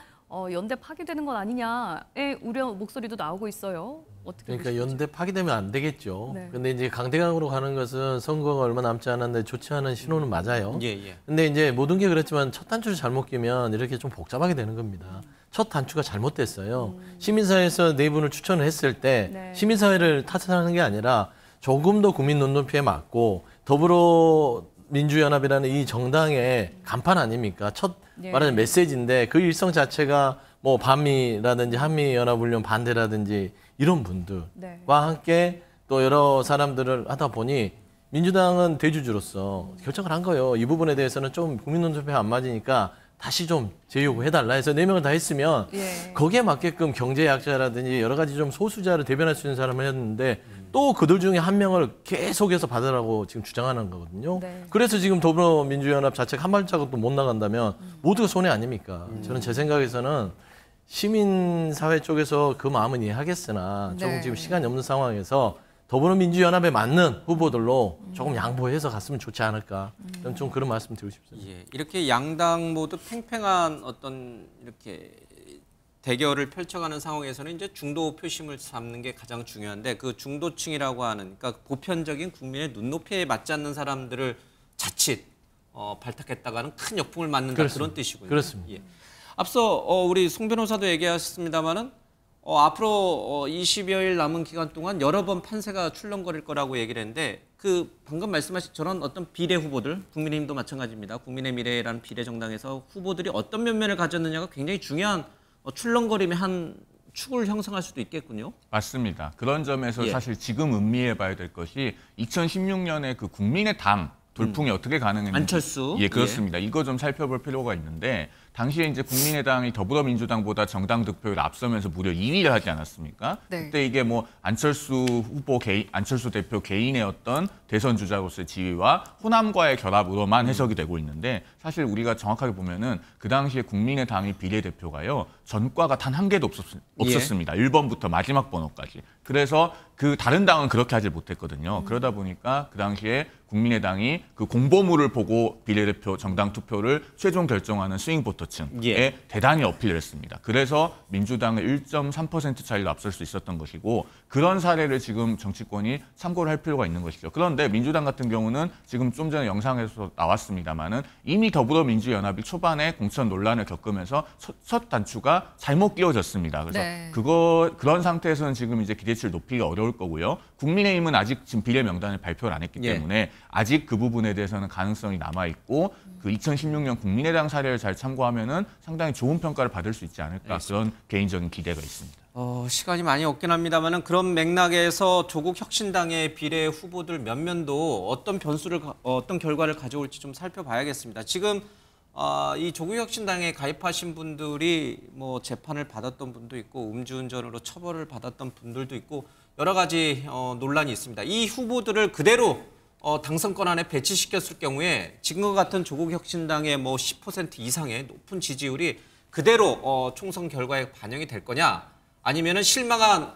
[SPEAKER 2] 연대 파기되는 건 아니냐의 우려 목소리도 나오고 있어요. 어떻게
[SPEAKER 3] 그러니까
[SPEAKER 2] 보시죠?
[SPEAKER 3] 연대 파기되면 안 되겠죠.
[SPEAKER 2] 네.
[SPEAKER 3] 근데 이제 강대강으로 가는 것은 선거가 얼마 남지 않았는데 좋지 않은 신호는 맞아요.
[SPEAKER 1] 예.
[SPEAKER 3] 근데 이제 모든 게 그렇지만 첫 단추를 잘못 끼면 이렇게 좀 복잡하게 되는 겁니다. 첫 단추가 잘못됐어요. 시민사회에서 네 분을 추천을 했을 때 시민사회를 탓하는 게 아니라 조금 더 국민 눈높이에 맞고 더불어민주연합이라는 이 정당의 간판 아닙니까? 첫 말하자면 메시지인데 그 일성 자체가 뭐 반미라든지 한미연합훈련 반대라든지 이런 분들과 함께 또 여러 사람들을 하다 보니 민주당은 대주주로서 결정을 한 거예요. 이 부분에 대해서는 좀 국민 눈높이에 안 맞으니까 다시 좀 재요구해달라 해서 4명을 다 했으면 거기에 맞게끔 경제약자라든지 여러 가지 좀 소수자를 대변할 수 있는 사람을 했는데 또 그들 중에 한 명을 계속해서 받으라고 지금 주장하는 거거든요. 그래서 지금 더불어민주연합 자체가 한 발자국도 못 나간다면 모두가 손해 아닙니까? 저는 제 생각에서는 시민사회 쪽에서 그 마음은 이해하겠으나 조금 지금 시간이 없는 상황에서 더불어민주연합에 맞는 후보들로 조금 양보해서 갔으면 좋지 않을까. 좀 그런 말씀 드리고 싶습니다.
[SPEAKER 1] 예, 이렇게 양당 모두 팽팽한 어떤 이렇게 대결을 펼쳐가는 상황에서는 이제 중도 표심을 잡는 게 가장 중요한데 그 중도층이라고 하는 그러니까 보편적인 국민의 눈높이에 맞지 않는 사람들을 자칫 발탁했다가는 큰 역풍을 맞는다 그런 뜻이군요.
[SPEAKER 3] 그렇습니다.
[SPEAKER 1] 예. 앞서 우리 송 변호사도 얘기하셨습니다마는 앞으로 20여일 남은 기간 동안 여러 번 판세가 출렁거릴 거라고 얘기를 했는데 그 방금 말씀하신 저런 어떤 비례 후보들, 국민의힘도 마찬가지입니다. 국민의 미래라는 비례 정당에서 후보들이 어떤 면면을 가졌느냐가 굉장히 중요한 출렁거림의 한 축을 형성할 수도 있겠군요.
[SPEAKER 9] 맞습니다. 그런 점에서 사실 지금 음미해봐야 될 것이 2016년에 그 국민의 당 돌풍이 어떻게 가능했는지.
[SPEAKER 1] 안철수.
[SPEAKER 9] 예, 그렇습니다. 이거 좀 살펴볼 필요가 있는데 당시에 이제 국민의당이 더불어민주당보다 정당 득표율 앞서면서 무려 2위를 하지 않았습니까?
[SPEAKER 2] 네.
[SPEAKER 9] 그때 이게 뭐 안철수 대표 개인의 어떤 대선 주자로서의 지위와 호남과의 결합으로만 해석이 되고 있는데 사실 우리가 정확하게 보면은 그 당시에 국민의당의 비례대표가요 전과가 단 한 개도 없었습니다. 1번부터 마지막 번호까지. 그래서 그 다른 당은 그렇게 하지 못했거든요. 그러다 보니까 그 당시에 국민의당이 그 공보물을 보고 비례대표 정당 투표를 최종 결정하는 스윙보터층에 대단히 어필을 했습니다. 그래서 민주당을 1.3% 차이로 앞설 수 있었던 것이고 그런 사례를 지금 정치권이 참고를 할 필요가 있는 것이죠. 그런데 민주당 같은 경우는 지금 좀 전에 영상에서 나왔습니다마는 이미 더불어민주연합이 초반에 공천 논란을 겪으면서 첫 단추가 잘못 끼워졌습니다. 그래서
[SPEAKER 2] 네.
[SPEAKER 9] 그런 상태에서는 지금 이제 기대치를 높이기가 어려울 거고요. 국민의힘은 아직 지금 비례 명단을 발표를 안 했기 때문에 아직 그 부분에 대해서는 가능성이 남아 있고 그 2016년 국민의당 사례를 잘 참고하면은 상당히 좋은 평가를 받을 수 있지 않을까 그런 개인적인 기대가 있습니다.
[SPEAKER 1] 시간이 많이 없긴 합니다만은 그런 맥락에서 조국 혁신당의 비례 후보들 몇몇도 어떤 결과를 가져올지 좀 살펴봐야겠습니다. 지금 이 조국 혁신당에 가입하신 분들이 뭐 재판을 받았던 분도 있고 음주운전으로 처벌을 받았던 분들도 있고 여러 가지 논란이 있습니다. 이 후보들을 그대로 당선권 안에 배치시켰을 경우에 지금과 같은 조국 혁신당의 뭐 10% 이상의 높은 지지율이 그대로 총선 결과에 반영이 될 거냐? 아니면은 실망한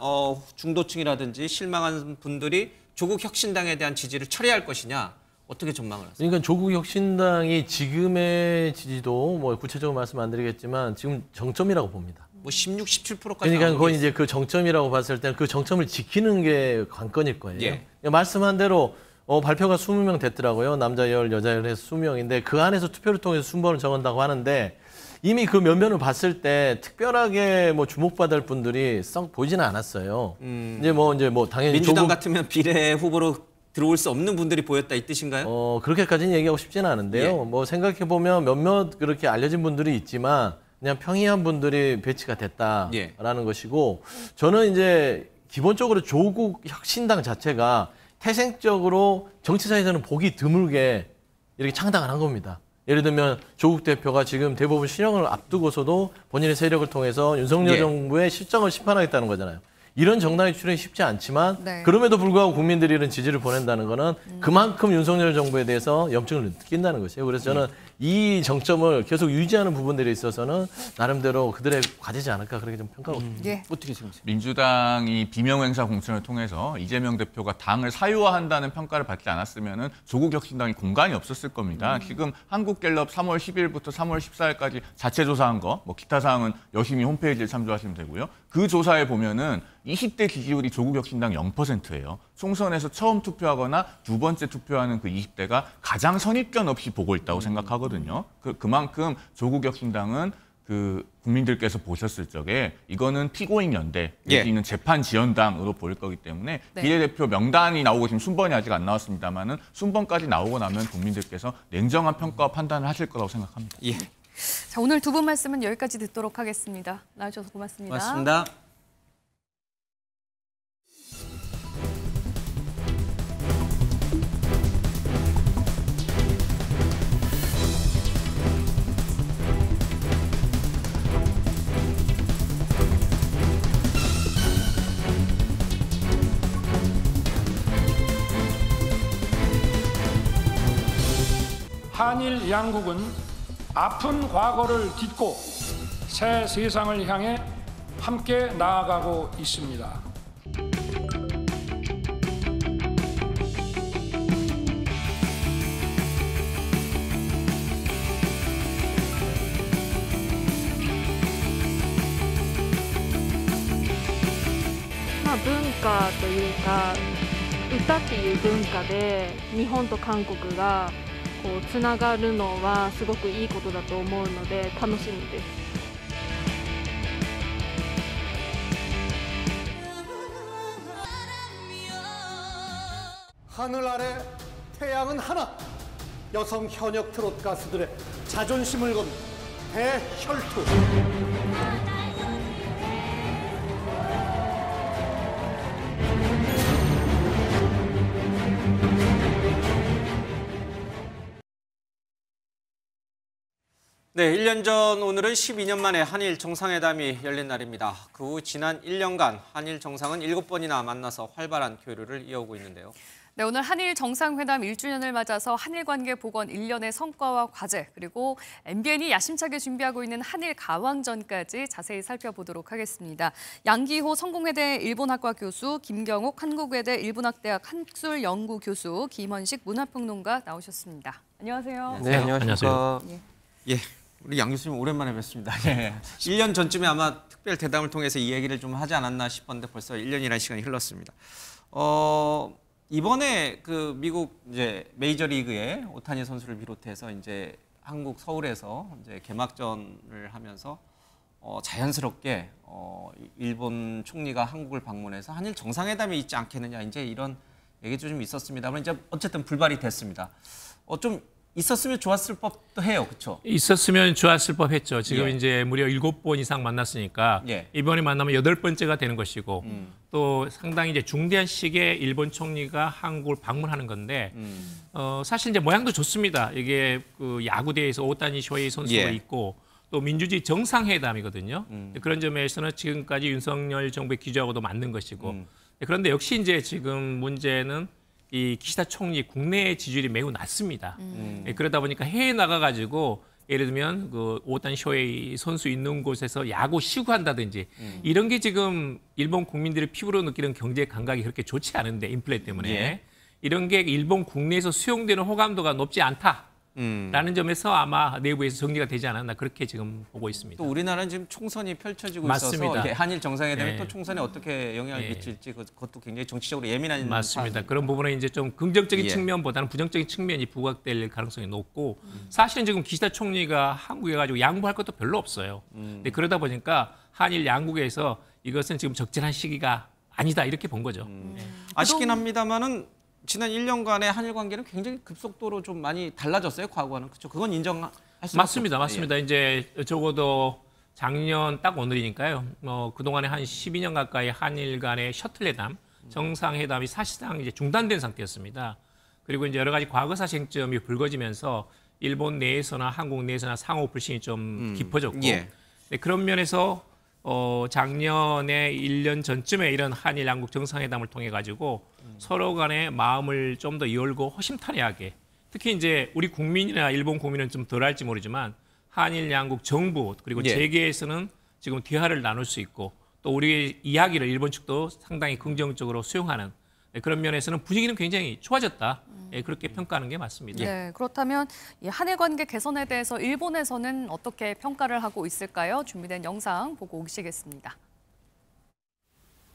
[SPEAKER 1] 중도층이라든지 실망한 분들이 조국 혁신당에 대한 지지를 철회할 것이냐? 어떻게 전망을 하세요?
[SPEAKER 3] 그러니까 조국 혁신당이 지금의 지지도 뭐 구체적으로 말씀 안 드리겠지만 지금 정점이라고 봅니다.
[SPEAKER 1] 뭐 16, 17%까지.
[SPEAKER 3] 그러니까 그건 이제 그 정점이라고 봤을 때는 그 정점을 지키는 게 관건일 거예요. 말씀한 대로 발표가 20명 됐더라고요. 남자 10, 여자 10 해서 20명인데 그 안에서 투표를 통해서 순번을 정한다고 하는데 이미 그 면면을 봤을 때 특별하게 뭐 주목받을 분들이 썩 보이지는 않았어요. 이제 뭐 당연히
[SPEAKER 1] 민주당 같으면 비례 후보로 들어올 수 없는 분들이 보였다 이 뜻인가요?
[SPEAKER 3] 그렇게까지는 얘기하고 싶지는 않은데요. 뭐 생각해 보면 몇몇 그렇게 알려진 분들이 있지만 그냥 평이한 분들이 배치가 됐다라는 것이고 저는 이제 기본적으로 조국 혁신당 자체가 태생적으로 정치사에서는 보기 드물게 이렇게 창당을 한 겁니다. 예를 들면 조국 대표가 지금 대법원 실형을 앞두고서도 본인의 세력을 통해서 윤석열 정부의 실정을 심판하겠다는 거잖아요. 이런 정당의 출연이 쉽지 않지만 그럼에도 불구하고 국민들이 이런 지지를 보낸다는 거는 그만큼 윤석열 정부에 대해서 염증을 느낀다는 것이에요. 그래서 저는 이 정점을 계속 유지하는 부분들에 있어서는 나름대로 그들의 과제지 않을까 그렇게 좀 평가하고 있습니다.
[SPEAKER 1] 어떻게 생각하세요?
[SPEAKER 9] 민주당이 비명행사 공천을 통해서 이재명 대표가 당을 사유화한다는 평가를 받지 않았으면 조국 혁신당이 공간이 없었을 겁니다. 지금 한국갤럽 3월 10일부터 3월 14일까지 자체 조사한 거, 뭐 기타 사항은 여심히 홈페이지에 참조하시면 되고요. 그 조사에 보면은 20대 지지율이 조국 혁신당 0%예요. 총선에서 처음 투표하거나 두 번째 투표하는 그 20대가 가장 선입견 없이 보고 있다고 생각하거든요. 그만큼 조국 혁신당은 그 국민들께서 보셨을 적에 이거는 피고인 연대, 여기는 재판 지연당으로 보일 거기 때문에 비례대표 명단이 나오고 지금 순번이 아직 안 나왔습니다만은 순번까지 나오고 나면 국민들께서 냉정한 평가와 판단을 하실 거라고 생각합니다.
[SPEAKER 2] 자, 오늘 두 분 말씀은 여기까지 듣도록 하겠습니다. 나와주셔서 고맙습니다.
[SPEAKER 1] 고맙습니다.
[SPEAKER 13] 한일 양국은 아픈 과거를 딛고 새 세상을 향해 함께 나아가고 있습니다.
[SPEAKER 14] 文化というか歌っていう文化で日本と韓国がこうつながるのはすごくいいことだと思うので楽しみです。
[SPEAKER 15] 하늘 아래 태양은 하나. 여성 현역 트롯 가수들의 자존심을 건 대혈투.
[SPEAKER 1] 네, 1년 전 오늘은 12년 만에 한일 정상회담이 열린 날입니다. 그 후 지난 1년간 한일 정상은 7번이나 만나서 활발한 교류를 이어오고 있는데요.
[SPEAKER 2] 네, 오늘 한일 정상회담 1주년을 맞아서 한일 관계 복원 1년의 성과와 과제, 그리고 MBN이 야심차게 준비하고 있는 한일 가왕전까지 자세히 살펴보도록 하겠습니다. 양기호 성공회대 일본학과 교수, 김경옥 한국외대 일본학대학 한술연구 교수, 김원식 문화평론가 나오셨습니다. 안녕하세요.
[SPEAKER 1] 네, 안녕하십니까. 예, 우리 양 교수님 오랜만에 뵙습니다. 예. 1년 전쯤에 아마 특별 대담을 통해서 이 얘기를 좀 하지 않았나 싶었는데 벌써 1년이라는 시간이 흘렀습니다. 이번에 그 미국 이제 메이저리그의 오타니 선수를 비롯해서 이제 한국 서울에서 이제 개막전을 하면서 자연스럽게 일본 총리가 한국을 방문해서 한일 정상회담이 있지 않겠느냐 이제 이런 얘기도 좀 있었습니다만 이제 어쨌든 불발이 됐습니다. 좀 있었으면 좋았을 법도 해요, 그렇죠?
[SPEAKER 16] 있었으면 좋았을 법했죠. 지금
[SPEAKER 1] 예.
[SPEAKER 16] 이제 무려 7번 이상 만났으니까
[SPEAKER 1] 예.
[SPEAKER 16] 이번에 만나면 8번째가 되는 것이고 또 상당히 이제 중대한 시기에 일본 총리가 한국을 방문하는 건데 사실 이제 모양도 좋습니다. 이게 그 야구대회에서 오타니 쇼헤이 선수가
[SPEAKER 1] 예.
[SPEAKER 16] 있고 또 민주주의 정상회담이거든요. 그런 점에서는 지금까지 윤석열 정부의 기조하고도 맞는 것이고 그런데 역시 이제 지금 문제는 이 기시다 총리 국내 지지율이 매우 낮습니다. 그러다 보니까 해외에 나가가지고 예를 들면 그 오타니 쇼헤이 선수 있는 곳에서 야구 시구한다든지 이런 게 지금 일본 국민들이 피부로 느끼는 경제 감각이 그렇게 좋지 않은데 인플레 때문에
[SPEAKER 1] 예.
[SPEAKER 16] 이런 게 일본 국내에서 수용되는 호감도가 높지 않다. 라는 점에서 아마 내부에서 정리가 되지 않았나 그렇게 지금 보고 있습니다.
[SPEAKER 1] 또 우리나라는 지금 총선이 펼쳐지고
[SPEAKER 16] 맞습니다.
[SPEAKER 1] 있어서 이게 한일 정상회담이
[SPEAKER 16] 예.
[SPEAKER 1] 또 총선에 어떻게 영향을
[SPEAKER 16] 예.
[SPEAKER 1] 미칠지 그것도 굉장히 정치적으로 예민한
[SPEAKER 16] 맞습니다.
[SPEAKER 1] 사안입니다.
[SPEAKER 16] 그런 부분은 이제 좀 긍정적인
[SPEAKER 1] 예.
[SPEAKER 16] 측면보다는 부정적인 측면이 부각될 가능성이 높고 사실은 지금 기시다 총리가 한국에 가지고 양보할 것도 별로 없어요. 근데 그러다 보니까 한일 양국에서 이것은 지금 적절한 시기가 아니다 이렇게 본 거죠.
[SPEAKER 1] 아쉽긴 합니다만은 지난 1년간의 한일 관계는 굉장히 급속도로 좀 많이 달라졌어요, 과거와는. 그렇죠? 그건 인정할 수
[SPEAKER 16] 맞습니다. 맞습니다. 이제 적어도 작년 딱 오늘이니까요. 그동안에 한 12년 가까이 한일 간의 셔틀회담, 정상회담이 사실상 이제 중단된 상태였습니다. 그리고 이제 여러 가지 과거사 쟁점이 불거지면서 일본 내에서나 한국 내에서나 상호 불신이 좀 깊어졌고
[SPEAKER 1] 예.
[SPEAKER 16] 네, 그런 면에서 작년에 1년 전쯤에 이런 한일 양국 정상회담을 통해 가지고 서로 간의 마음을 좀 더 열고 허심탄회하게 특히 이제 우리 국민이나 일본 국민은 좀 덜 할지 모르지만 한일 양국 정부 그리고
[SPEAKER 1] 예.
[SPEAKER 16] 재계에서는 지금 대화를 나눌 수 있고 또 우리의 이야기를 일본 측도 상당히 긍정적으로 수용하는 그런 면에서는 분위기는 굉장히 좋아졌다. 그렇게 평가하는 게 맞습니다.
[SPEAKER 2] 네, 그렇다면 이 한일 관계 개선에 대해서 일본에서는 어떻게 평가를 하고 있을까요? 준비된 영상 보고 오시겠습니다.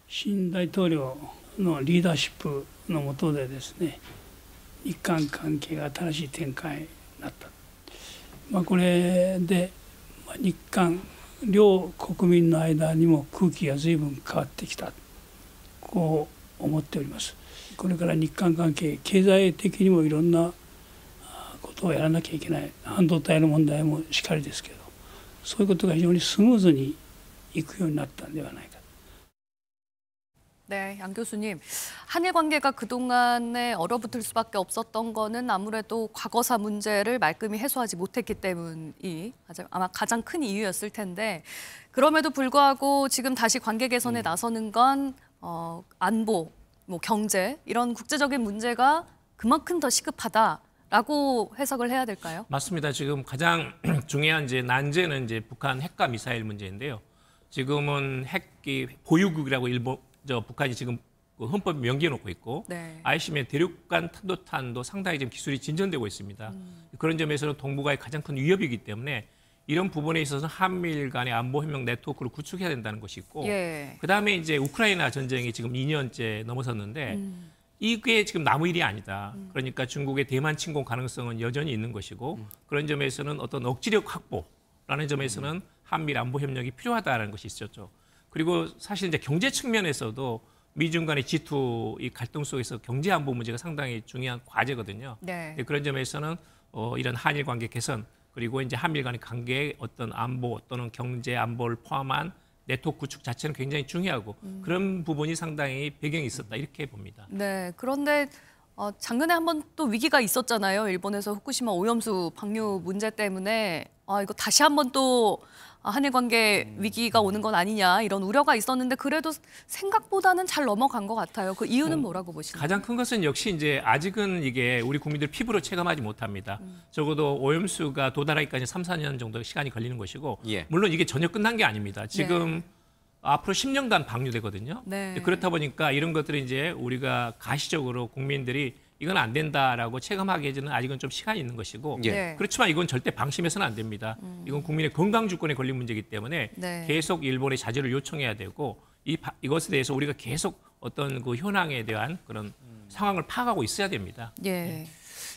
[SPEAKER 17] 新大統領のリーダーシップの下でですね、日韓関係が新しい展開になった。これで日韓両国民の間にも空気が随分変わってきた。こう思っております。これから日韓関係、経済的にもいろんなことをやらなきゃいけない。半導体の問題もしかりですけど、そういうことが非常にスムーズにいくようになったんではないか。
[SPEAKER 2] 네, 양 교수님. 한일 관계가 그동안에 얼어붙을 수밖에 없었던 거는 아무래도 과거사 문제를 말끔히 해소하지 못했기 때문이 아마 가장 큰 이유였을 텐데 그럼에도 불구하고 지금 다시 관계 개선에 나서는 건 안보, 뭐 경제 이런 국제적인 문제가 그만큼 더 시급하다라고 해석을 해야 될까요?
[SPEAKER 16] 맞습니다. 지금 가장 중요한 이제 난제는 이제 북한 핵과 미사일 문제인데요. 지금은 핵이 보유국이라고 북한이 지금 헌법에 명기해 놓고 있고
[SPEAKER 2] 네.
[SPEAKER 16] ICBM 대륙간 탄도탄도 상당히 지금 기술이 진전되고 있습니다. 그런 점에서는 동북아의 가장 큰 위협이기 때문에 이런 부분에 있어서 한미일 간의 안보협력 네트워크를 구축해야 된다는 것이 있고
[SPEAKER 2] 예.
[SPEAKER 16] 그다음에 이제 우크라이나 전쟁이 지금 2년째 넘어섰는데 이게 지금 남의 일이 아니다. 그러니까 중국의 대만 침공 가능성은 여전히 있는 것이고 그런 점에서는 어떤 억지력 확보라는 점에서는 한미일 안보협력이 필요하다는 것이 있었죠. 그리고 사실 이제 경제 측면에서도 미중 간의 G2 이 갈등 속에서 경제 안보 문제가 상당히 중요한 과제거든요.
[SPEAKER 2] 네.
[SPEAKER 16] 그런 점에서는 이런 한일 관계 개선 그리고 이제 한미일 간의 관계의 어떤 안보 또는 경제 안보를 포함한 네트워크 구축 자체는 굉장히 중요하고 그런 부분이 상당히 배경이 있었다 이렇게 봅니다.
[SPEAKER 2] 네, 그런데 작년에 한번 또 위기가 있었잖아요. 일본에서 후쿠시마 오염수 방류 문제 때문에 이거 다시 한번 또 한일 관계 위기가 오는 건 아니냐 이런 우려가 있었는데 그래도 생각보다는 잘 넘어간 것 같아요. 그 이유는 뭐라고 보시나요?
[SPEAKER 16] 가장 큰 것은 역시 이제 아직은 이게 우리 국민들 피부로 체감하지 못합니다. 적어도 오염수가 도달하기까지 3, 4년 정도 시간이 걸리는 것이고 물론 이게 전혀 끝난 게 아닙니다. 지금 앞으로 10년간 방류되거든요. 그렇다 보니까 이런 것들이 이제 우리가 가시적으로 국민들이 이건 안 된다라고 체감하기에는 아직은 좀 시간이 있는 것이고 그렇지만 이건 절대 방심해서는 안 됩니다. 이건 국민의 건강 주권에 걸린 문제이기 때문에 계속 일본의 자제를 요청해야 되고 이것에 대해서 우리가 계속 어떤 그 현황에 대한 그런 상황을 파악하고 있어야 됩니다.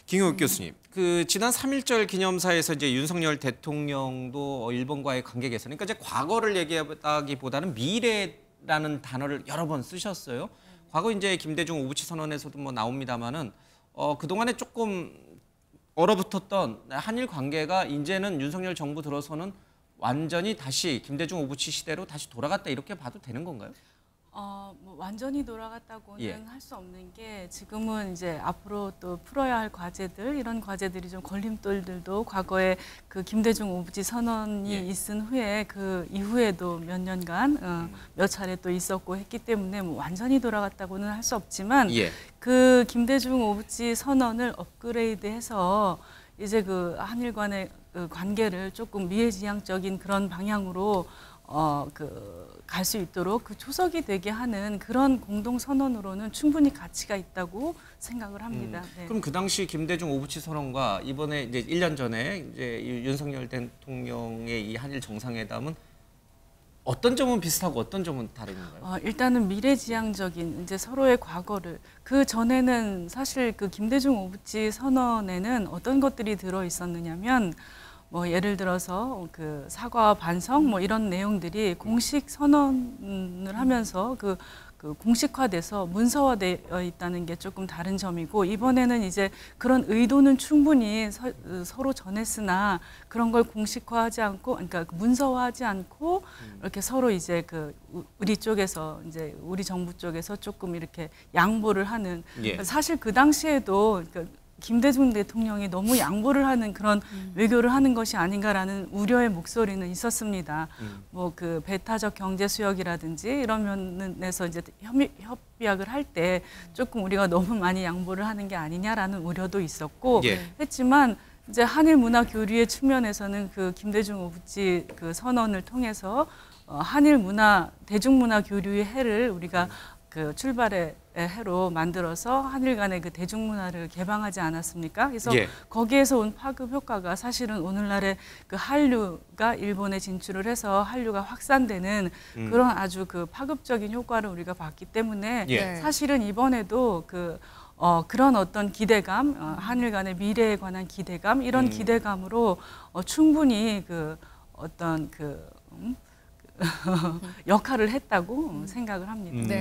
[SPEAKER 1] 김용욱 교수님, 그 지난 3.1절 기념사에서 이제 윤석열 대통령도 일본과의 관계 개선, 그러니까 이제 과거를 얘기하기보다는 미래라는 단어를 여러 번 쓰셨어요. 과거 이제 김대중 오부치 선언에서도 뭐 나옵니다만은 그동안에 조금 얼어붙었던 한일 관계가 이제는 윤석열 정부 들어서는 완전히 다시 김대중 오부치 시대로 다시 돌아갔다 이렇게 봐도 되는 건가요?
[SPEAKER 18] 뭐 완전히 돌아갔다고는 할 수 없는 게 지금은 이제 앞으로 또 풀어야 할 과제들 이런 과제들이 좀 걸림돌들도 과거에 그 김대중 오부치 선언이 있은 후에 그 이후에도 몇 년간 몇 차례 또 있었고 했기 때문에 뭐 완전히 돌아갔다고는 할 수 없지만 그 김대중 오부치 선언을 업그레이드해서 이제 그 한일 간의 그 관계를 조금 미래지향적인 그런 방향으로 갈 수 있도록 그 초석이 되게 하는 그런 공동 선언으로는 충분히 가치가 있다고 생각을 합니다.
[SPEAKER 1] 그럼 그 당시 김대중 오부치 선언과 이번에 이제 1년 전에 이제 윤석열 대통령의 이 한일 정상회담은 어떤 점은 비슷하고 어떤 점은 다른 건가요?
[SPEAKER 18] 일단은 미래지향적인 이제 서로의 과거를 그 전에는 사실 그 김대중 오부치 선언에는 어떤 것들이 들어 있었느냐면. 뭐 예를 들어서 그 사과와 반성 뭐 이런 내용들이 공식 선언을 하면서 그 공식화돼서 문서화되어 있다는 게 조금 다른 점이고 이번에는 이제 그런 의도는 충분히 서로 전했으나 그런 걸 공식화하지 않고 그러니까 문서화하지 않고 이렇게 서로 이제 그 우리 쪽에서 이제 우리 정부 쪽에서 조금 이렇게 양보를 하는 사실 그 당시에도 김대중 대통령이 너무 양보를 하는 그런 외교를 하는 것이 아닌가라는 우려의 목소리는 있었습니다. 뭐 그 배타적 경제 수역이라든지 이런 면에서 이제 협약을 할 때 조금 우리가 너무 많이 양보를 하는 게 아니냐라는 우려도 있었고 했지만 이제 한일 문화 교류의 측면에서는 그 김대중 오부치 그 선언을 통해서 한일 문화 대중문화 교류의 해를 우리가 그 출발의 해로 만들어서 한일 간의 그 대중문화를 개방하지 않았습니까? 그래서 거기에서 온 파급 효과가 사실은 오늘날의 그 한류가 일본에 진출을 해서 한류가 확산되는 그런 아주 그 파급적인 효과를 우리가 봤기 때문에 사실은 이번에도 그런 어떤 기대감, 한일 간의 미래에 관한 기대감 이런 기대감으로 충분히 그 어떤 역할을 했다고 생각을 합니다.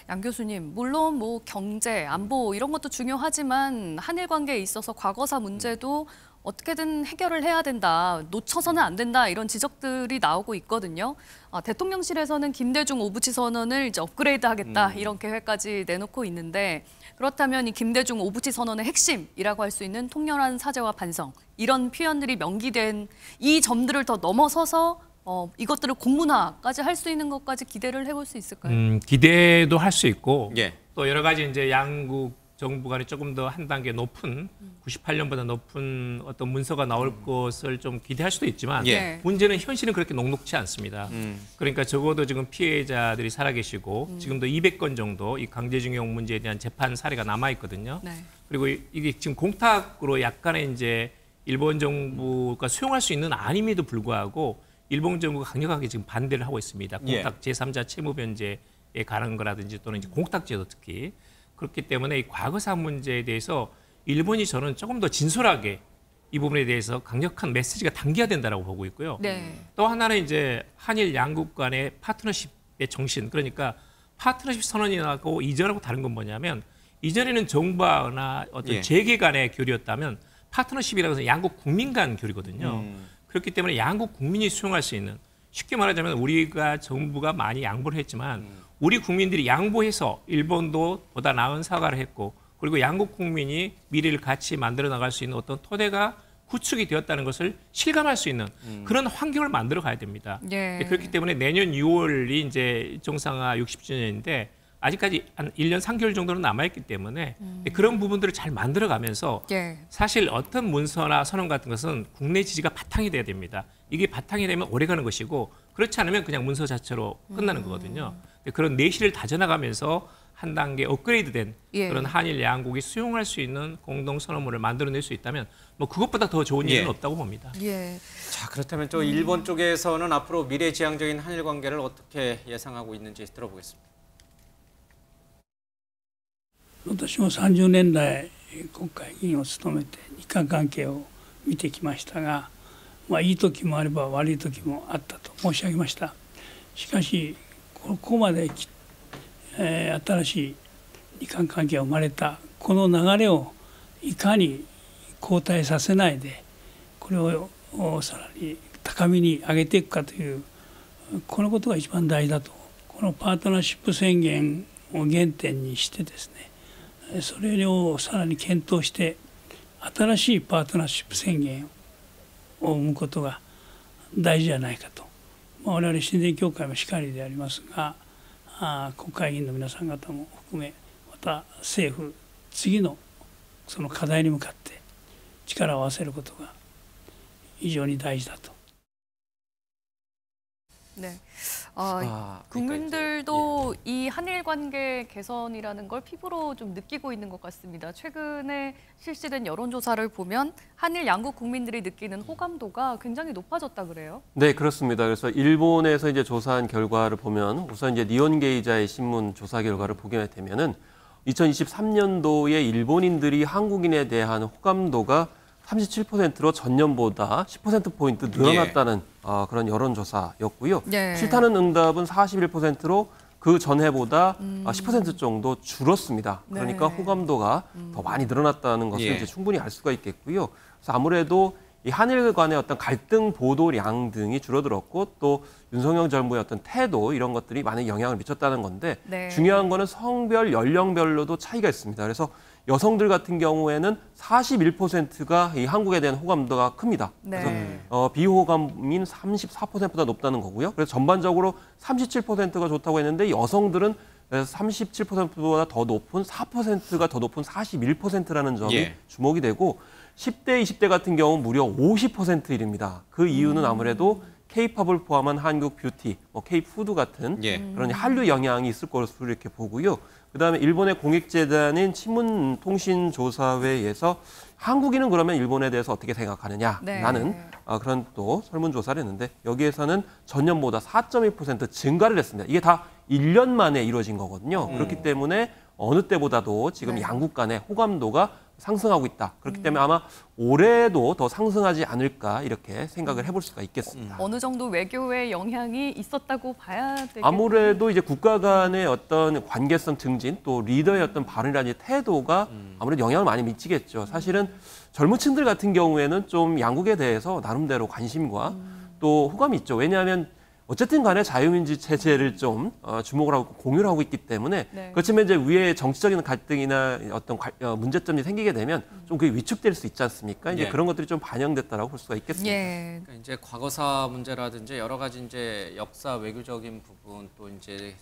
[SPEAKER 2] 양 교수님, 물론 뭐 경제, 안보 이런 것도 중요하지만 한일 관계에 있어서 과거사 문제도 어떻게든 해결을 해야 된다, 놓쳐서는 안 된다 이런 지적들이 나오고 있거든요. 대통령실에서는 김대중 오부치 선언을 이제 업그레이드하겠다 이런 계획까지 내놓고 있는데 그렇다면 이 김대중 오부치 선언의 핵심이라고 할 수 있는 통렬한 사죄와 반성 이런 표현들이 명기된 이 점들을 더 넘어서서 이것들을 공문화까지 할 수 있는 것까지 기대를 해볼 수 있을까요?
[SPEAKER 16] 기대도 할 수 있고 또 여러 가지 이제 양국 정부 간에 조금 더 한 단계 높은 98년보다 높은 어떤 문서가 나올 것을 좀 기대할 수도 있지만 문제는 현실은 그렇게 녹록치 않습니다. 그러니까 적어도 지금 피해자들이 살아계시고 지금도 200건 정도 이 강제징용 문제에 대한 재판 사례가 남아 있거든요. 그리고 이게 지금 공탁으로 약간의 이제 일본 정부가 수용할 수 있는 안임에도 불구하고 일본 정부가 강력하게 지금 반대를 하고 있습니다. 공탁 제3자 채무 변제에 관한 거라든지 또는 이제 공탁제도 특히 그렇기 때문에 이 과거사 문제에 대해서 일본이 저는 조금 더 진솔하게 이 부분에 대해서 강력한 메시지가 담겨야 된다라고 보고 있고요. 또 하나는 이제 한일 양국 간의 파트너십의 정신 그러니까 파트너십 선언이라고 이전하고 다른 건 뭐냐면 이전에는 정부나 어떤 재계 간의 교류였다면 파트너십이라고 해서 양국 국민 간 교류거든요. 그렇기 때문에 양국 국민이 수용할 수 있는 쉽게 말하자면 우리가 정부가 많이 양보를 했지만 우리 국민들이 양보해서 일본도 보다 나은 사과를 했고 그리고 양국 국민이 미래를 같이 만들어 나갈 수 있는 어떤 토대가 구축이 되었다는 것을 실감할 수 있는 그런 환경을 만들어 가야 됩니다.
[SPEAKER 2] 예.
[SPEAKER 16] 그렇기 때문에 내년 6월이 이제 정상화 60주년인데 아직까지 한 1년 3개월 정도는 남아있기 때문에 그런 부분들을 잘 만들어가면서
[SPEAKER 2] 예.
[SPEAKER 16] 사실 어떤 문서나 선언 같은 것은 국내 지지가 바탕이 돼야 됩니다. 이게 바탕이 되면 오래가는 것이고 그렇지 않으면 그냥 문서 자체로 끝나는 거거든요. 그런 내실을 다져나가면서 한 단계 업그레이드된
[SPEAKER 2] 예.
[SPEAKER 16] 그런 한일 양국이 수용할 수 있는 공동 선언문을 만들어낼 수 있다면 뭐 그것보다 더 좋은 일은
[SPEAKER 1] 예.
[SPEAKER 16] 없다고 봅니다.
[SPEAKER 2] 예.
[SPEAKER 1] 자, 그렇다면 또 일본 쪽에서는 앞으로 미래지향적인 한일 관계를 어떻게 예상하고 있는지 들어보겠습니다.
[SPEAKER 17] 私も30年来国会議員を務めて日韓関係を見てきましたが、いい時もあれば悪い時もあったと申し上げました。しかしここまで新しい日韓関係が生まれたこの流れをいかに後退させないでこれをさらに高みに上げていくかというこのことが一番大事だと。このパートナーシップ宣言を原点にしてですね、それをさらに検討して新しいパートナーシップ宣言を生むことが大事じゃないかと、我々親善協会もしかりでありますが、国会議員の皆さん方も含めまた政府次のその課題に向かって力を合わせることが非常に大事だと。
[SPEAKER 2] 네. 국민들도 이 한일 관계 개선이라는 걸 피부로 좀 느끼고 있는 것 같습니다. 최근에 실시된 여론조사를 보면 한일 양국 국민들이 느끼는 호감도가 굉장히 높아졌다 그래요?
[SPEAKER 19] 네, 그렇습니다. 그래서 일본에서 이제 조사한 결과를 보면 우선 이제 니혼게이자의 신문 조사 결과를 보게 되면은 2023년도에 일본인들이 한국인에 대한 호감도가 37%로 전년보다 10%포인트 늘어났다는 그런 여론조사였고요.
[SPEAKER 2] 네.
[SPEAKER 19] 싫다는 응답은 41%로 그 전해보다 10% 정도 줄었습니다. 그러니까
[SPEAKER 2] 네.
[SPEAKER 19] 호감도가 더 많이 늘어났다는 것을
[SPEAKER 1] 예.
[SPEAKER 19] 이제 충분히 알 수가 있겠고요. 그래서 아무래도 이 한일 간의 어떤 갈등 보도량 등이 줄어들었고 또 윤석열 정부의 어떤 태도 이런 것들이 많은 영향을 미쳤다는 건데
[SPEAKER 2] 네.
[SPEAKER 19] 중요한 거는 성별, 연령별로도 차이가 있습니다. 그래서 여성들 같은 경우에는 41%가 이 한국에 대한 호감도가 큽니다.
[SPEAKER 2] 네.
[SPEAKER 19] 그래서 비호감인 34%보다 높다는 거고요. 그래서 전반적으로 37%가 좋다고 했는데 여성들은 37%보다 더 높은 4%가 더 높은 41%라는 점이
[SPEAKER 1] 예.
[SPEAKER 19] 주목이 되고 10대, 20대 같은 경우 무려 50%입니다. 그 이유는 아무래도 K-팝을 포함한 한국 뷰티, K-푸드 같은
[SPEAKER 1] 예.
[SPEAKER 19] 그런 한류 영향이 있을 것으로 이렇게 보고요. 그다음에 일본의 공익재단인 신문통신조사회에서 한국인은 그러면 일본에 대해서 어떻게 생각하느냐라는
[SPEAKER 2] 네.
[SPEAKER 19] 그런 또 설문조사를 했는데 여기에서는 전년보다 4.1% 증가를 했습니다. 이게 다 1년 만에 이루어진 거거든요. 그렇기 때문에 어느 때보다도 지금
[SPEAKER 2] 네.
[SPEAKER 19] 양국 간의 호감도가 상승하고 있다. 그렇기 때문에 아마 올해도 더 상승하지 않을까 이렇게 생각을 해볼 수가 있겠습니다.
[SPEAKER 2] 어느 정도 외교의 영향이 있었다고 봐야 되겠네요.
[SPEAKER 19] 아무래도 이제 국가 간의 어떤 관계성 증진 또 리더의 어떤 발언이라든지 태도가 아무래도 영향을 많이 미치겠죠. 사실은 젊은 층들 같은 경우에는 좀 양국에 대해서 나름대로 관심과 또 호감이 있죠. 왜냐하면 어쨌든 간에 자유민주 체제를 좀 주목을 하고 공유를 하고 있기 때문에
[SPEAKER 2] 네.
[SPEAKER 19] 그렇지만 이제 위에 정치적인 갈등이나 어떤 문제점이 생기게 되면 좀 그게 위축될 수 있지 않습니까? 이제
[SPEAKER 1] 예.
[SPEAKER 19] 그런 것들이 좀 반영됐다라고 볼 수가 있겠습니다.
[SPEAKER 2] 예.
[SPEAKER 1] 그러니까 이제 과거사 문제라든지 여러 가지 이제 역사 외교적인 부분 또 이제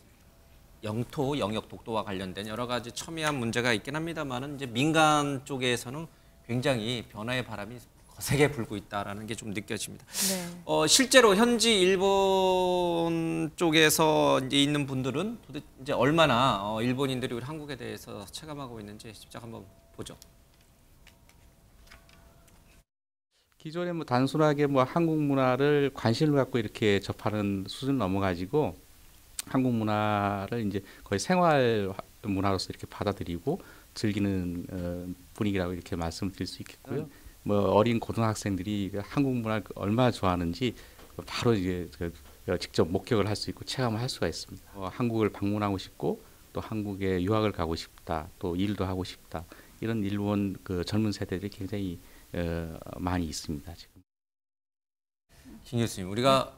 [SPEAKER 1] 영토 영역 독도와 관련된 여러 가지 첨예한 문제가 있긴 합니다만은 이제 민간 쪽에서는 굉장히 변화의 바람이 거세게 불고 있다라는 게 좀 느껴집니다.
[SPEAKER 2] 네.
[SPEAKER 1] 실제로 현지 일본 쪽에서 이제 있는 분들은 도대체 이제 얼마나 일본인들이 우리 한국에 대해서 체감하고 있는지 직접 한번 보죠.
[SPEAKER 20] 기존에 뭐 단순하게 뭐 한국 문화를 관심을 갖고 이렇게 접하는 수준 넘어가지고 한국 문화를 이제 거의 생활 문화로서 이렇게 받아들이고 즐기는 분위기라고 이렇게 말씀드릴 수 있겠고요. 뭐 어린 고등학생들이 한국 문화를 얼마나 좋아하는지 바로 이제 직접 목격을 할 수 있고 체감을 할 수가 있습니다. 한국을 방문하고 싶고 또 한국에 유학을 가고 싶다, 또 일도 하고 싶다 이런 일본 그 젊은 세대들이 굉장히 많이 있습니다. 지금.
[SPEAKER 1] 김 교수님, 우리가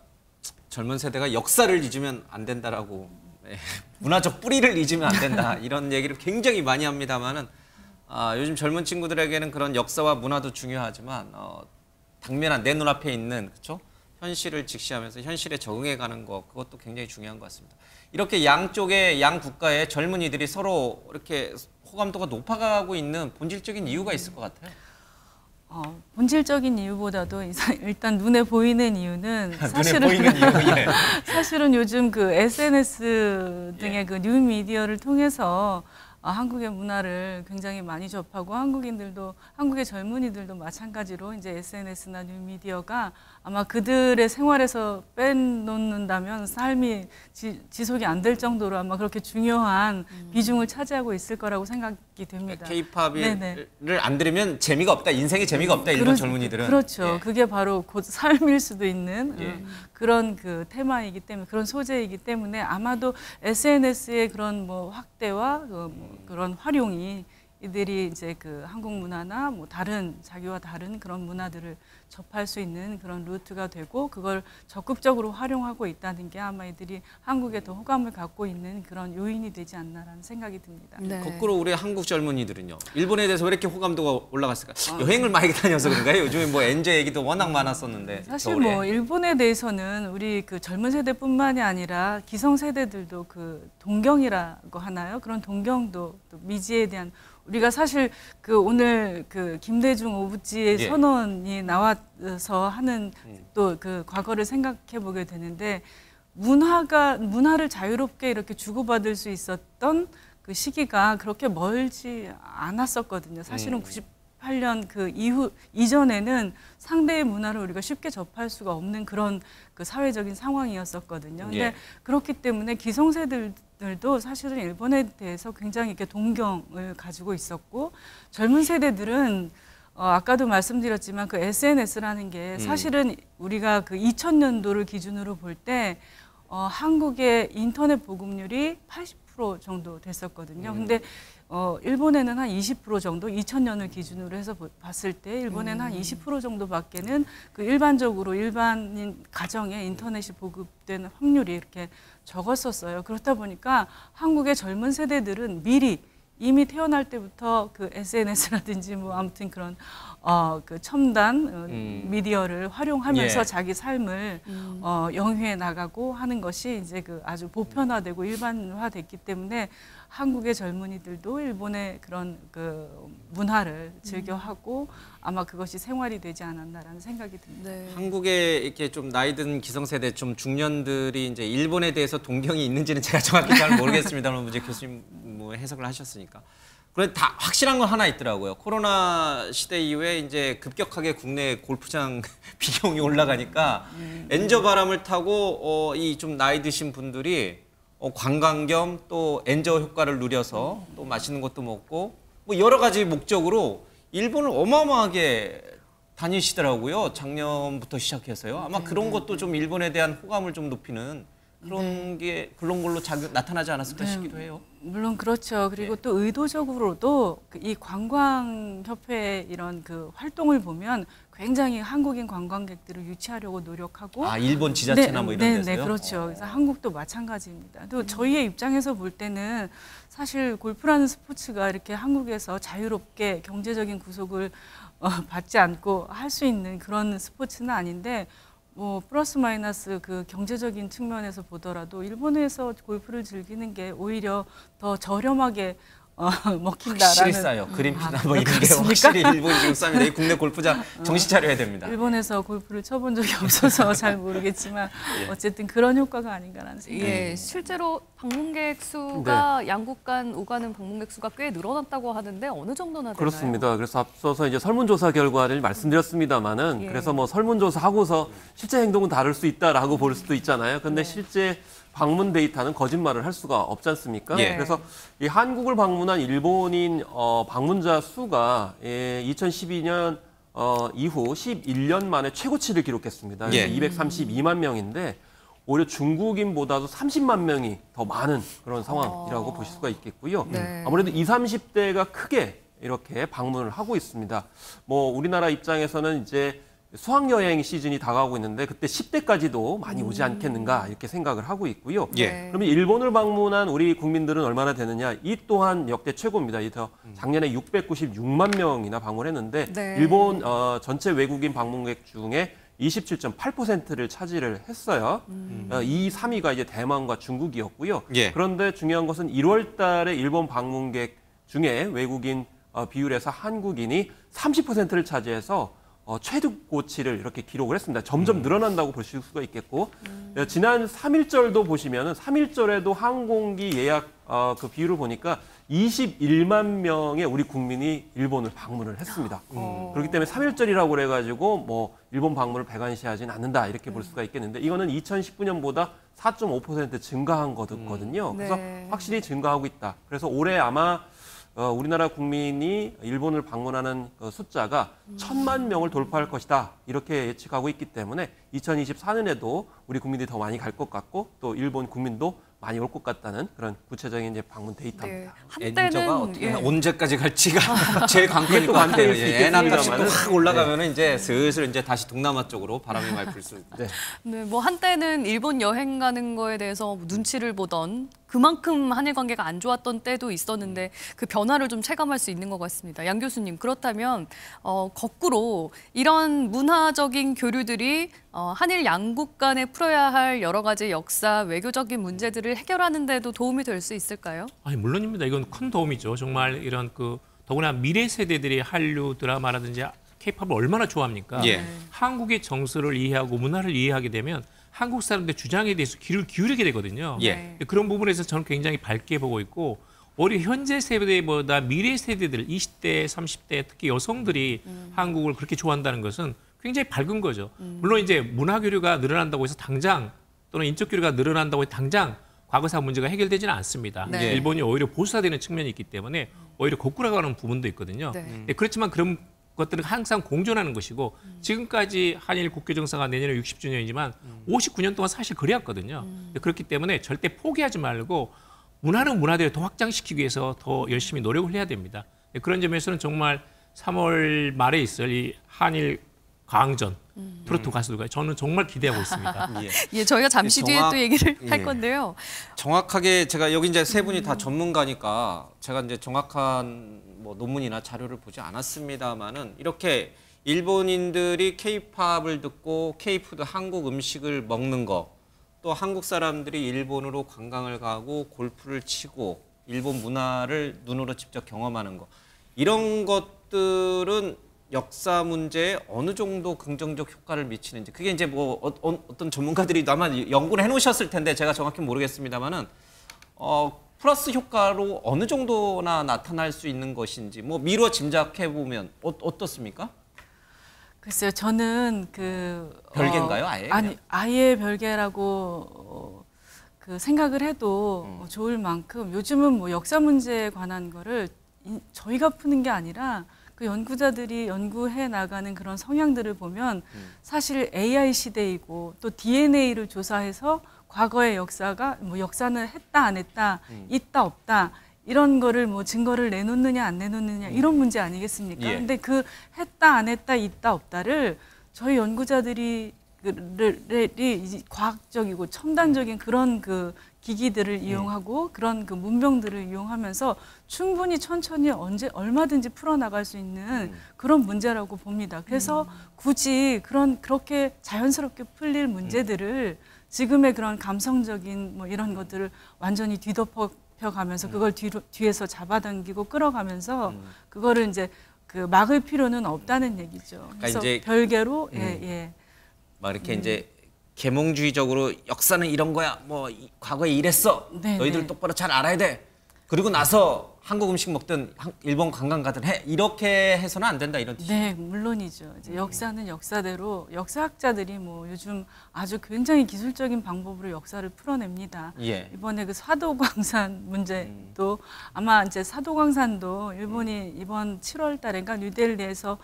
[SPEAKER 1] 젊은 세대가 역사를 잊으면 안 된다라고 문화적 뿌리를 잊으면 안 된다 이런 얘기를 굉장히 많이 합니다만은 요즘 젊은 친구들에게는 그런 역사와 문화도 중요하지만 당면한 내 눈앞에 있는 그렇죠? 현실을 직시하면서 현실에 적응해가는 것 그것도 굉장히 중요한 것 같습니다. 이렇게 양쪽의 양 국가의 젊은이들이 서로 이렇게 호감도가 높아가고 있는 본질적인 이유가 있을 것 같아요.
[SPEAKER 18] 본질적인 이유보다도 일단 눈에 보이는 이유는 사실은
[SPEAKER 1] 눈에 보이는 이유, 예.
[SPEAKER 18] 사실은 요즘 그 SNS 등의 그 뉴 미디어를 통해서 한국의 문화를 굉장히 많이 접하고 한국의 젊은이들도 마찬가지로 이제 SNS나 뉴미디어가 아마 그들의 생활에서 빼놓는다면 삶이 지속이 안 될 정도로 아마 그렇게 중요한 비중을 차지하고 있을 거라고 생각이 됩니다.
[SPEAKER 1] K-팝을 안 들으면 재미가 없다, 인생에 재미가 없다, 일본 젊은이들은.
[SPEAKER 18] 그렇죠.
[SPEAKER 1] 예.
[SPEAKER 18] 그게 바로 곧 삶일 수도 있는
[SPEAKER 1] 예.
[SPEAKER 18] 그런 그 테마이기 때문에 그런 소재이기 때문에 아마도 SNS의 그런 뭐 확대와 그런 활용이 이들이 이제 그 한국 문화나 뭐 자기와 다른 그런 문화들을 접할 수 있는 그런 루트가 되고 그걸 적극적으로 활용하고 있다는 게 아마 이들이 한국에 더 호감을 갖고 있는 그런 요인이 되지 않나라는 생각이 듭니다.
[SPEAKER 2] 네.
[SPEAKER 1] 거꾸로 우리 한국 젊은이들은요. 일본에 대해서 왜 이렇게 호감도가 올라갔을까? 여행을 많이 다녀서 그런가요? 요즘에 뭐 엔저 얘기도 워낙 많았었는데.
[SPEAKER 18] 사실
[SPEAKER 1] 겨울에.
[SPEAKER 18] 뭐 일본에 대해서는 우리 그 젊은 세대뿐만이 아니라 기성 세대들도 그 동경이라고 하나요? 그런 동경도 또 미지에 대한 우리가 사실 그 오늘 그 김대중 오부지의
[SPEAKER 1] 예.
[SPEAKER 18] 선언이 나와서 하는 또 그 과거를 생각해 보게 되는데 문화를 자유롭게 이렇게 주고받을 수 있었던 그 시기가 그렇게 멀지 않았었거든요. 사실은 98년 그 이전에는 상대의 문화를 우리가 쉽게 접할 수가 없는 그런 그 사회적인 상황이었었거든요. 근데
[SPEAKER 1] 예.
[SPEAKER 18] 그렇기 때문에 기성세대들도 사실은 일본에 대해서 굉장히 이렇게 동경을 가지고 있었고 젊은 세대들은 아까도 말씀드렸지만 그 SNS라는 게 사실은 우리가 그 2000년도를 기준으로 볼 때 한국의 인터넷 보급률이 80% 정도 됐었거든요. 근데 일본에는 한 20% 정도, 2000년을 기준으로 해서 봤을 때 일본에는 한 20% 정도밖에는 그 일반적으로 일반인 가정에 인터넷이 보급되는 확률이 이렇게 적었었어요. 그렇다 보니까 한국의 젊은 세대들은 이미 태어날 때부터 그 SNS라든지 뭐 아무튼 그런 그 첨단 미디어를 활용하면서
[SPEAKER 1] 예.
[SPEAKER 18] 자기 삶을 영위해 나가고 하는 것이 이제 그 아주 보편화되고 일반화됐기 때문에 한국의 젊은이들도 일본의 그런 그 문화를 즐겨하고 아마 그것이 생활이 되지 않았나라는 생각이 듭니다.
[SPEAKER 2] 네.
[SPEAKER 1] 한국에 이렇게 좀 나이 든 기성세대 좀 중년들이 이제 일본에 대해서 동경이 있는지는 제가 정확히 잘 모르겠습니다만 이제 교수님 뭐 해석을 하셨으니까. 그런데 다 확실한 건 하나 있더라고요. 코로나 시대 이후에 이제 급격하게 국내 골프장 비용이 올라가니까 엔저 바람을 타고 이 좀 나이 드신 분들이 관광 겸 또 엔저 효과를 누려서 또 맛있는 것도 먹고 뭐 여러 가지 목적으로 일본을 어마어마하게 다니시더라고요. 작년부터 시작해서요. 아마 그런 것도 좀 일본에 대한 호감을 좀 높이는 그런 걸로 나타나지 않았을까 싶기도 해요.
[SPEAKER 18] 물론 그렇죠. 그리고 또 의도적으로도 이 관광협회의 이런 그 활동을 보면 굉장히 한국인 관광객들을 유치하려고 노력하고
[SPEAKER 1] 일본 지자체나 뭐 이런 데서요?
[SPEAKER 18] 네, 그렇죠. 그래서 한국도 마찬가지입니다. 또 저희의 입장에서 볼 때는 사실 골프라는 스포츠가 이렇게 한국에서 자유롭게 경제적인 구속을 받지 않고 할 수 있는 그런 스포츠는 아닌데 뭐 플러스 마이너스 그 경제적인 측면에서 보더라도 일본에서 골프를 즐기는 게 오히려 더 저렴하게 먹힌다라는.
[SPEAKER 1] 확실히 싸요. 그린피나 뭐 이런 게 확실히 일본이 지금 쌉니다. 이 국내 골프장 정신 차려야 됩니다.
[SPEAKER 18] 일본에서 골프를 쳐본 적이 없어서 잘 모르겠지만 어쨌든 그런 효과가 아닌가라는 생각이
[SPEAKER 2] 듭니다. 실제로 방문객 수가 양국 간 오가는 방문객 수가 꽤 늘어났다고 하는데 어느 정도나 되나요?
[SPEAKER 19] 그렇습니다. 그래서 앞서서 이제 설문조사 결과를 말씀드렸습니다만은 그래서 뭐 설문조사 하고서 실제 행동은 다를 수 있다라고 볼 수도 있잖아요. 근데 실제 방문 데이터는 거짓말을 할 수가 없지 않습니까?
[SPEAKER 1] 예.
[SPEAKER 19] 그래서 이 한국을 방문한 일본인 방문자 수가 2012년 이후 11년 만에 최고치를 기록했습니다.
[SPEAKER 1] 예.
[SPEAKER 19] 232만 명인데 오히려 중국인보다도 30만 명이 더 많은 그런 상황이라고 보실 수가 있겠고요.
[SPEAKER 2] 네.
[SPEAKER 19] 아무래도 20, 30대가 크게 이렇게 방문을 하고 있습니다. 뭐 우리나라 입장에서는 이제 수학여행 시즌이 다가오고 있는데 그때 10대까지도 많이 오지 않겠는가 이렇게 생각을 하고 있고요.
[SPEAKER 1] 예.
[SPEAKER 19] 그러면 일본을 방문한 우리 국민들은 얼마나 되느냐? 이 또한 역대 최고입니다. 작년에 696만 명이나 방문했는데
[SPEAKER 2] 네.
[SPEAKER 19] 일본 전체 외국인 방문객 중에 27.8%를 차지를 했어요. 2, 3위가 이제 대만과 중국이었고요.
[SPEAKER 1] 예.
[SPEAKER 19] 그런데 중요한 것은 1월 달에 일본 방문객 중에 외국인 비율에서 한국인이 30%를 차지해서 최고치를 이렇게 기록을 했습니다. 점점 늘어난다고 보실 수가 있겠고 지난 3.1절도 보시면은 3.1절에도 항공기 예약 그 비율을 보니까 21만 명의 우리 국민이 일본을 방문을 했습니다. 그렇기 때문에 3.1절이라고 그래가지고 뭐 일본 방문을 배관시하지는 않는다 이렇게 볼 수가 있겠는데 이거는 2019년보다 4.5% 증가한 거거든요. 그래서 확실히 증가하고 있다. 그래서 올해 아마 우리나라 국민이 일본을 방문하는 숫자가 1,000만 명을 돌파할 것이다. 이렇게 예측하고 있기 때문에 2024년에도 우리 국민들이 더 많이 갈 것 같고 또 일본 국민도 많이 올 것 같다는 그런 구체적인 이제 방문 데이터입니다.
[SPEAKER 1] 엔저가 어떻게 언제까지 갈지가 제일 관건일 것 같아요. 애나까지 확 올라가면은 이제 슬슬 이제 다시 동남아 쪽으로 바람이 많이 불 수 있다.
[SPEAKER 2] 네, 뭐 한때는 일본 여행 가는 거에 대해서 눈치를 보던 그만큼 한일 관계가 안 좋았던 때도 있었는데 그 변화를 좀 체감할 수 있는 것 같습니다. 양 교수님, 그렇다면 거꾸로 이런 문화적인 교류들이 한일 양국 간에 풀어야 할 여러 가지 역사, 외교적인 문제들을 해결하는 데도 도움이 될 수 있을까요?
[SPEAKER 16] 아니, 물론입니다. 이건 큰 도움이죠. 정말 이런 더구나 미래 세대들이 한류 드라마라든지 K-팝을 얼마나 좋아합니까?
[SPEAKER 1] 예.
[SPEAKER 16] 한국의 정서를 이해하고 문화를 이해하게 되면 한국 사람들의 주장에 대해서 귀를 기울이게 되거든요.
[SPEAKER 1] 예.
[SPEAKER 16] 그런 부분에서 저는 굉장히 밝게 보고 있고 오히려 현재 세대보다 미래 세대들 20대, 30대 특히 여성들이 한국을 그렇게 좋아한다는 것은 굉장히 밝은 거죠. 물론 이제 문화 교류가 늘어난다고 해서 당장 또는 인적 교류가 늘어난다고 해서 당장 과거사 문제가 해결되지는 않습니다.
[SPEAKER 2] 네.
[SPEAKER 16] 일본이 오히려 보수화되는 측면이 있기 때문에 오히려 거꾸로 가는 부분도 있거든요.
[SPEAKER 2] 네.
[SPEAKER 16] 그렇지만 그런 것들은 항상 공존하는 것이고 지금까지 한일 국교정상화 내년에 60주년이지만 59년 동안 사실 그래왔거든요. 그렇기 때문에 절대 포기하지 말고 문화는 문화대로 더 확장시키기 위해서 더 열심히 노력을 해야 됩니다. 그런 점에서는 정말 3월 말에 있을 이 한일 과항전 트로트 가수들과 저는 정말 기대하고 있습니다.
[SPEAKER 2] 예, 저희가 잠시 뒤에 또 얘기를 할 건데요.
[SPEAKER 1] 정확하게 제가 여기 이제 세 분이 다 전문가니까 제가 이제 정확한 뭐 논문이나 자료를 보지 않았습니다만은 이렇게 일본인들이 K-팝을 듣고 K-푸드 한국 음식을 먹는 거, 또 한국 사람들이 일본으로 관광을 가고 골프를 치고 일본 문화를 눈으로 직접 경험하는 거, 이런 것들은 역사 문제에 어느 정도 긍정적 효과를 미치는지, 그게 이제 뭐 어떤 전문가들이 아마 연구를 해놓으셨을 텐데 제가 정확히 모르겠습니다만은 플러스 효과로 어느 정도나 나타날 수 있는 것인지 뭐 미루어 짐작해 보면 어떻습니까?
[SPEAKER 18] 글쎄요, 저는
[SPEAKER 1] 별개인가요, 아예?
[SPEAKER 18] 아니, 아예 별개라고 생각을 해도 좋을 만큼 요즘은 뭐 역사 문제에 관한 거를 저희가 푸는 게 아니라 그 연구자들이 연구해 나가는 그런 성향들을 보면 사실 AI 시대이고 또 DNA를 조사해서 과거의 역사가 뭐 역사는 했다 안 했다, 있다 없다 이런 거를 뭐 증거를 내놓느냐 안 내놓느냐 이런 문제 아니겠습니까?
[SPEAKER 1] 예.
[SPEAKER 18] 근데 그 했다 안 했다, 있다 없다를 저희 연구자들이 과학적이고 첨단적인 그런 기기들을 이용하고 그런 문명들을 이용하면서 충분히 천천히 얼마든지 풀어나갈 수 있는 그런 문제라고 봅니다. 그래서 굳이 그렇게 자연스럽게 풀릴 문제들을 지금의 그런 감성적인 뭐 이런 것들을 완전히 뒤덮어가면서 그걸 뒤에서 잡아당기고 끌어가면서 그거를 이제 막을 필요는 없다는 얘기죠. 그래서
[SPEAKER 1] 이제
[SPEAKER 18] 별개로
[SPEAKER 1] 막 이렇게 이제 계몽주의적으로 역사는 이런 거야. 뭐 과거에 이랬어.
[SPEAKER 18] 네,
[SPEAKER 1] 너희들
[SPEAKER 18] 네.
[SPEAKER 1] 똑바로 잘 알아야 돼. 그리고 나서 한국 음식 먹든 일본 관광 가든 해. 이렇게 해서는 안 된다 이런 뜻이죠.
[SPEAKER 18] 네, 물론이죠. 이제 역사는 역사대로 역사학자들이 뭐 요즘 아주 굉장히 기술적인 방법으로 역사를 풀어냅니다.
[SPEAKER 1] 예.
[SPEAKER 18] 이번에 사도광산 문제도 아마 이제 사도광산도 일본이 이번 7월 달인가 뉴델리에서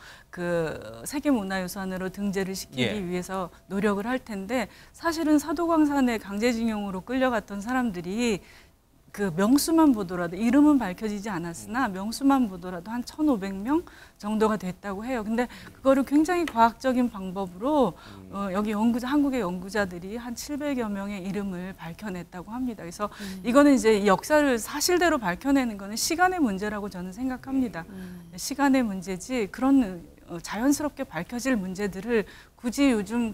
[SPEAKER 18] 세계문화유산으로 등재를 시키기
[SPEAKER 1] 예.
[SPEAKER 18] 위해서 노력을 할 텐데 사실은 사도광산에 강제징용으로 끌려갔던 사람들이 그 명수만 보더라도 이름은 밝혀지지 않았으나 명수만 보더라도 한 1,500명 정도가 됐다고 해요. 근데 그거를 굉장히 과학적인 방법으로 여기 한국의 연구자들이 한 700여 명의 이름을 밝혀냈다고 합니다. 그래서 이거는 이제 역사를 사실대로 밝혀내는 거는 시간의 문제라고 저는 생각합니다. 시간의 문제지 그런 자연스럽게 밝혀질 문제들을 굳이 요즘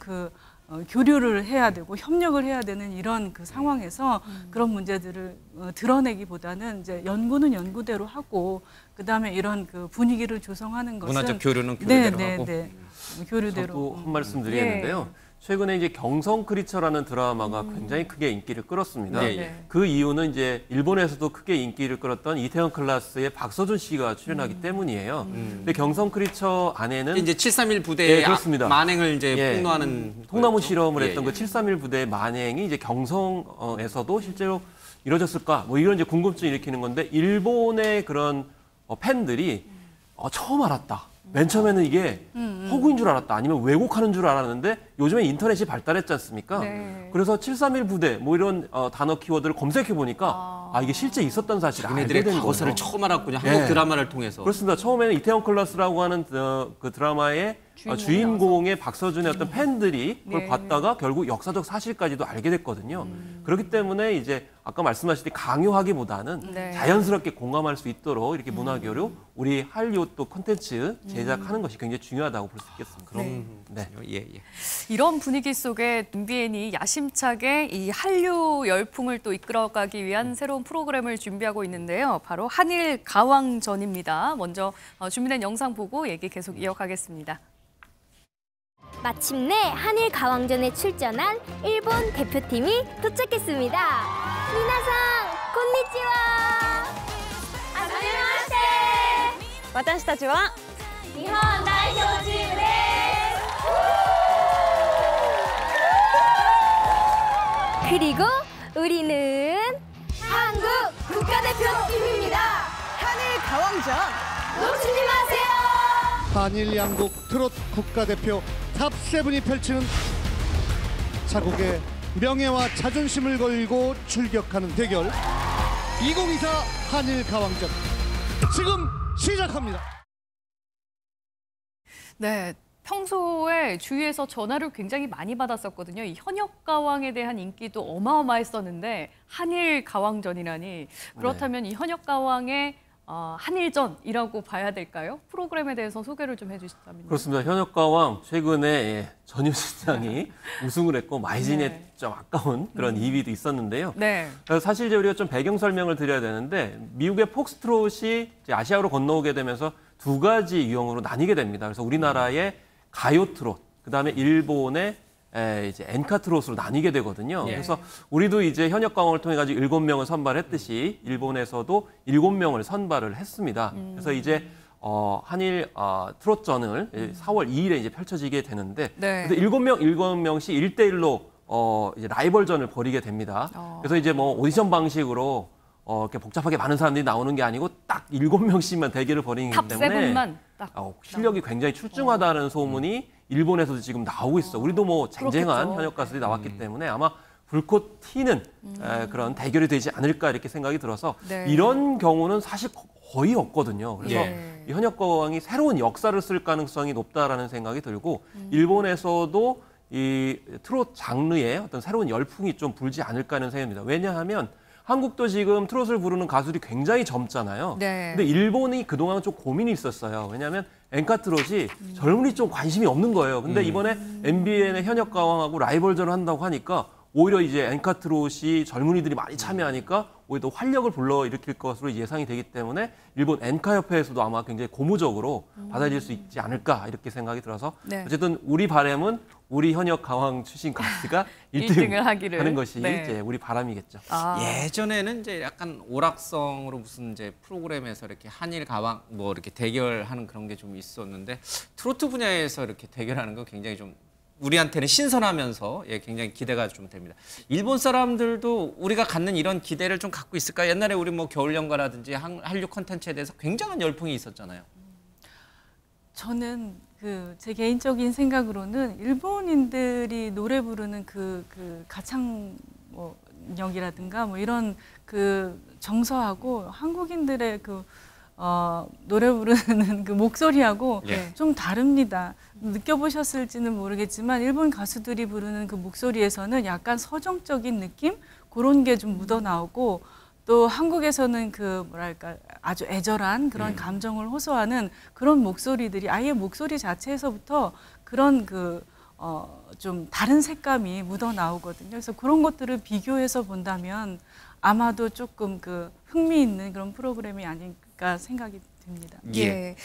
[SPEAKER 18] 교류를 해야 되고 협력을 해야 되는 이런 그 상황에서 그런 문제들을 드러내기보다는 이제 연구는 연구대로 하고 그다음에 이런 그 분위기를 조성하는 것은
[SPEAKER 1] 문화적 교류는 교류대로 하고.
[SPEAKER 18] 교류대로.
[SPEAKER 19] 저도 한 말씀 드리겠는데요. 최근에 이제 경성 크리처라는 드라마가 굉장히 크게 인기를 끌었습니다. 그 이유는 이제 일본에서도 크게 인기를 끌었던 이태원 클라스의 박서준 씨가 출연하기 때문이에요. 근데 경성 크리처 안에는
[SPEAKER 1] 이제 731 부대의
[SPEAKER 19] 그렇습니다.
[SPEAKER 1] 만행을 이제 폭로하는
[SPEAKER 19] 통나무 실험을 했던 그 731 부대의 만행이 이제 경성에서도 실제로 이루어졌을까? 뭐 이런 이제 궁금증을 일으키는 건데 일본의 그런 팬들이 처음 알았다. 맨 처음에는 이게 허구인 줄 알았다. 아니면 왜곡하는 줄 알았는데 요즘에 인터넷이 발달했지 않습니까? 그래서 731 부대 뭐 이런 단어 키워드를 검색해 보니까 이게 실제 있었던 사실을 알게 된
[SPEAKER 1] 것을
[SPEAKER 19] 거죠.
[SPEAKER 1] 처음 알았군요. 한국 드라마를 통해서.
[SPEAKER 19] 그렇습니다. 처음에는 이태원 클라스라고 하는 그 드라마의 주인공의 박서준의 어떤 팬들이 그걸 봤다가 결국 역사적 사실까지도 알게 됐거든요. 그렇기 때문에 이제 아까 말씀하셨듯이 강요하기보다는 자연스럽게 공감할 수 있도록 이렇게 문화교류, 우리 한류 또 콘텐츠 제작하는 것이 굉장히 중요하다고 볼 수 있겠습니다.
[SPEAKER 1] 그럼
[SPEAKER 2] 이런 분위기 속에 MBN이 야심차게 이 한류 열풍을 또 이끌어가기 위한 새로운 프로그램을 준비하고 있는데요. 바로 한일 가왕전입니다. 먼저 준비된 영상 보고 얘기 계속 이어가겠습니다.
[SPEAKER 21] 마침내 한일 가왕전에 출전한 일본 대표팀이 도착했습니다. 미나상, 곤니치와! 안녕하세요.
[SPEAKER 22] 私たちは
[SPEAKER 21] 日本代表チームです。 그리고 우리는 한국 국가대표팀입니다.
[SPEAKER 22] 한일 가왕전
[SPEAKER 21] 놓치지 마세요.
[SPEAKER 15] 한일 양국 트롯 국가대표 탑7이 펼치는 자국의 명예와 자존심을 걸고 출격하는 대결 2024 한일 가왕전 지금 시작합니다.
[SPEAKER 2] 네, 평소에 주위에서 전화를 굉장히 많이 받았었거든요. 이 현역 가왕에 대한 인기도 어마어마했었는데 한일 가왕전이라니 그렇다면 이 현역 가왕의 한일전이라고 봐야 될까요? 프로그램에 대해서 소개를 좀 해주시다면요.
[SPEAKER 19] 그렇습니다. 현역 가왕 최근에 전유신장이 우승을 했고 마이진에 좀 아까운 그런 2위도 있었는데요. 그래서 사실 이제 우리가 좀 배경 설명을 드려야 되는데 미국의 폭스트롯이 이제 아시아로 건너오게 되면서 두 가지 유형으로 나뉘게 됩니다. 그래서 우리나라의 가요 트롯, 그다음에 일본의 이제 엔카 트롯으로 나뉘게 되거든요. 그래서 우리도 이제 현역 가왕을 통해 가지고 7명을 선발했듯이 일본에서도 7명을 선발을 했습니다. 그래서 이제 한일 트롯전을 4월 2일에 이제 펼쳐지게 되는데 그래서 7명씩 1대1로 이제 라이벌전을 벌이게 됩니다. 그래서 이제 뭐 오디션 방식으로 이렇게 복잡하게 많은 사람들이 나오는 게 아니고 딱 7명씩만 대결을 벌이기 때문에 실력이 굉장히 출중하다는 소문이 일본에서도 지금 나오고 있어. 우리도 뭐 쟁쟁한 현역 가수들이 나왔기 때문에 아마 불꽃 튀는 그런 대결이 되지 않을까 이렇게 생각이 들어서 이런 경우는 사실 거의 없거든요. 그래서 이 현역 가왕이 새로운 역사를 쓸 가능성이 높다라는 생각이 들고 일본에서도 이 트롯 장르에 어떤 새로운 열풍이 좀 불지 않을까 하는 생각입니다. 왜냐하면 한국도 지금 트롯을 부르는 가수들이 굉장히 젊잖아요. 근데 일본이 그동안 좀 고민이 있었어요. 왜냐하면 엔카 트롯이 젊은이 좀 관심이 없는 거예요. 근데 이번에 MBN의 현역 가왕하고 라이벌전을 한다고 하니까 오히려 이제 엔카 트롯이 젊은이들이 많이 참여하니까 오히려 더 활력을 불러일으킬 것으로 예상이 되기 때문에 일본 엔카 협회에서도 아마 굉장히 고무적으로 받아들일 수 있지 않을까 이렇게 생각이 들어서 어쨌든 우리 바람은 우리 현역 가왕 출신 가수가 1등을 하는 것이 이제 우리 바람이겠죠.
[SPEAKER 1] 예전에는 이제 약간 오락성으로 무슨 이제 프로그램에서 이렇게 한일 가왕 뭐 이렇게 대결하는 그런 게 좀 있었는데 트로트 분야에서 이렇게 대결하는 건 굉장히 좀 우리한테는 신선하면서 굉장히 기대가 좀 됩니다. 일본 사람들도 우리가 갖는 이런 기대를 좀 갖고 있을까? 옛날에 우리 뭐 겨울연가라든지 한류 콘텐츠에 대해서 굉장한 열풍이 있었잖아요.
[SPEAKER 18] 저는 제 개인적인 생각으로는 일본인들이 노래 부르는 그 가창 표현력이라든가 뭐 이런 그 정서하고 한국인들의 그 노래 부르는 그 목소리하고
[SPEAKER 1] 예.
[SPEAKER 18] 좀 다릅니다. 느껴보셨을지는 모르겠지만 일본 가수들이 부르는 그 목소리에서는 약간 서정적인 느낌? 그런 게 좀 묻어나오고 또 한국에서는 그 뭐랄까 아주 애절한 그런 감정을 호소하는 그런 목소리들이 아예 목소리 자체에서부터 그런 그 좀 다른 색감이 묻어나오거든요. 그래서 그런 것들을 비교해서 본다면 아마도 조금 그 흥미있는 그런 프로그램이 아닐까 생각이 듭니다.
[SPEAKER 2] 예.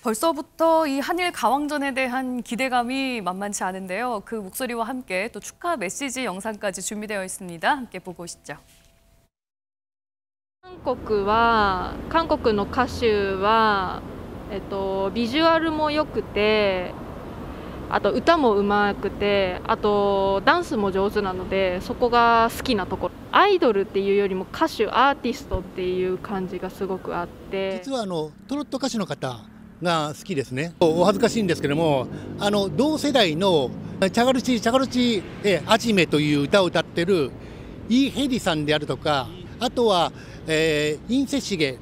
[SPEAKER 2] 벌써부터 이 한일 가왕전에 대한 기대감이 만만치 않은데요. 그 목소리와 함께 또 축하 메시지 영상까지 준비되어 있습니다. 함께 보고 오시죠.
[SPEAKER 14] 韓国の歌手は、ビジュアルも良くて、あと歌も上手くて、あとダンスも上手なので、そこが好きなところ。アイドルっていうよりも歌手、アーティストっていう感じがすごくあって。
[SPEAKER 15] 実はトロット歌手の方が好きですね。お恥ずかしいんですけども、同世代のチャガルチアジメという歌を歌ってるイ・ヘリさんであるとか、あとはインセシゲ、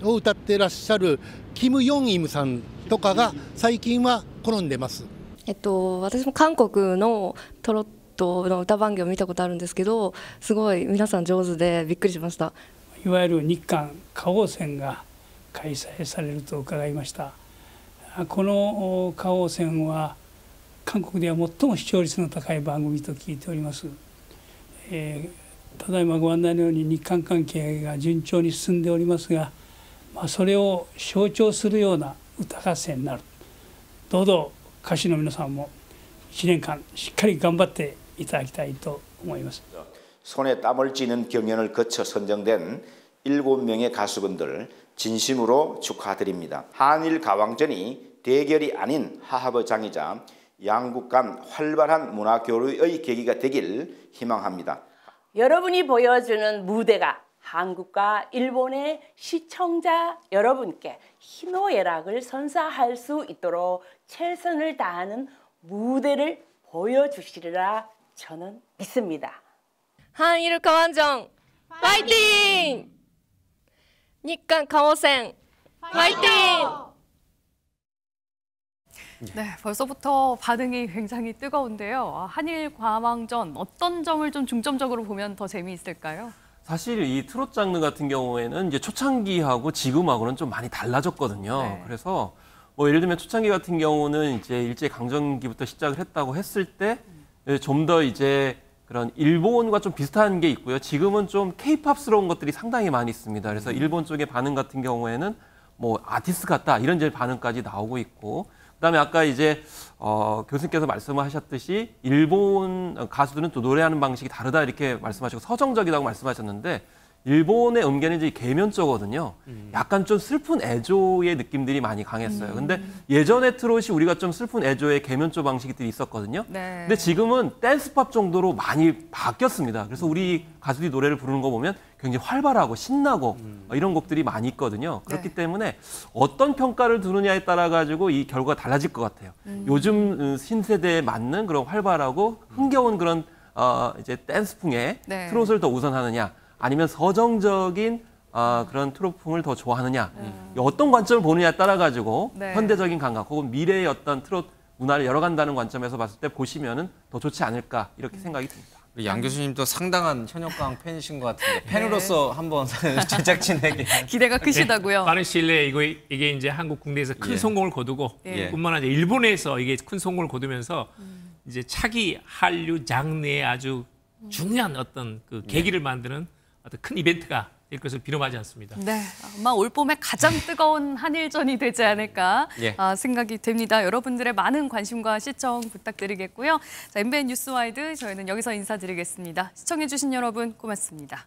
[SPEAKER 15] を歌ってらっしゃるキム・ヨンイムさんとかが最近は好んでます。
[SPEAKER 4] 私も韓国のトロットの歌番組を見たことあるんですけど、すごい皆さん上手でびっくりしました。
[SPEAKER 17] いわゆる日韓花王戦が開催されると伺いました。この花王戦は韓国では最も視聴率の高い番組と聞いております。ただいまご案内のように日韓関係が順調に進んでおりますが、それを象徴するような歌合戦になる。どうぞ歌手の皆さんも1年間しっかり頑張っていただきたいと思います。
[SPEAKER 5] 손에 땀을 쥐는 경연을 거쳐 선정된 7명의 가수분들 진심으로 축하드립니다. 한일 가왕전이 대결이 아닌 화합의 장이자 양국 간 활발한 문화 교류의 계기가 되길 희망합니다.
[SPEAKER 23] 여러분이 보여주는 무대가 한국과 일본의 시청자 여러분께 희노애락을 선사할 수 있도록 최선을 다하는 무대를 보여주시리라 저는 믿습니다.
[SPEAKER 4] 한일 가왕전 파이팅!日韓 가오센 파이팅!
[SPEAKER 2] 네, 벌써부터 반응이 굉장히 뜨거운데요. 한일 가왕전 어떤 점을 좀 중점적으로 보면 더 재미있을까요?
[SPEAKER 19] 사실 이 트롯 장르 같은 경우에는 이제 초창기하고 지금하고는 좀 많이 달라졌거든요.
[SPEAKER 2] 네.
[SPEAKER 19] 그래서 뭐 예를 들면 초창기 같은 경우는 이제 일제 강점기부터 시작을 했다고 했을 때 좀 더 이제 그런 일본과 좀 비슷한 게 있고요. 지금은 좀 케이팝스러운 것들이 상당히 많이 있습니다. 그래서 일본 쪽의 반응 같은 경우에는 뭐 아티스트 같다 이런 이제 반응까지 나오고 있고, 그다음에 아까 이제 교수님께서 말씀하셨듯이 일본 가수들은 또 노래하는 방식이 다르다 이렇게 말씀하시고 서정적이라고 말씀하셨는데, 일본의 음계는 이제 계면조거든요. 약간 좀 슬픈 애조의 느낌들이 많이 강했어요. 근데 예전에 트롯이 우리가 좀 슬픈 애조의 계면조 방식들이 있었거든요.
[SPEAKER 2] 네.
[SPEAKER 19] 근데 지금은 댄스팝 정도로 많이 바뀌었습니다. 그래서 우리 가수들이 노래를 부르는 거 보면 굉장히 활발하고 신나고 이런 곡들이 많이 있거든요. 그렇기
[SPEAKER 2] 네.
[SPEAKER 19] 때문에 어떤 평가를 두느냐에 따라 가지고 이 결과가 달라질 것 같아요. 요즘 신세대에 맞는 그런 활발하고 흥겨운 그런 이제 댄스풍의
[SPEAKER 2] 네.
[SPEAKER 19] 트롯을 더 우선하느냐, 아니면 서정적인 그런 트롯풍을 더 좋아하느냐, 어떤 관점을 보느냐에 따라 가지고
[SPEAKER 2] 네.
[SPEAKER 19] 현대적인 감각 혹은 미래의 어떤 트롯 문화를 열어간다는 관점에서 봤을 때 보시면은 더 좋지 않을까 이렇게 생각이 듭니다.
[SPEAKER 1] 우리 양 교수님도 상당한 현역강 팬이신 것 같은데 팬으로서 한번 제작진에게
[SPEAKER 2] 기대가 크시다고요?
[SPEAKER 16] 빠른 시일 내에 이게 이제 한국 국내에서 큰 성공을 거두고 뿐만 아니라 일본에서 이게 큰 성공을 거두면서 이제 차기 한류 장르의 아주 중요한 어떤 그 계기를 만드는 어떤 큰 이벤트가 될 것을 비nom하지 않습니다.
[SPEAKER 2] 네, 아마 올 봄에 가장 뜨거운 한일전이 되지 않을까 생각이 됩니다. 여러분들의 많은 관심과 시청 부탁드리겠고요. 자, MBN 뉴스와이드 저희는 여기서 인사드리겠습니다. 시청해주신 여러분 고맙습니다.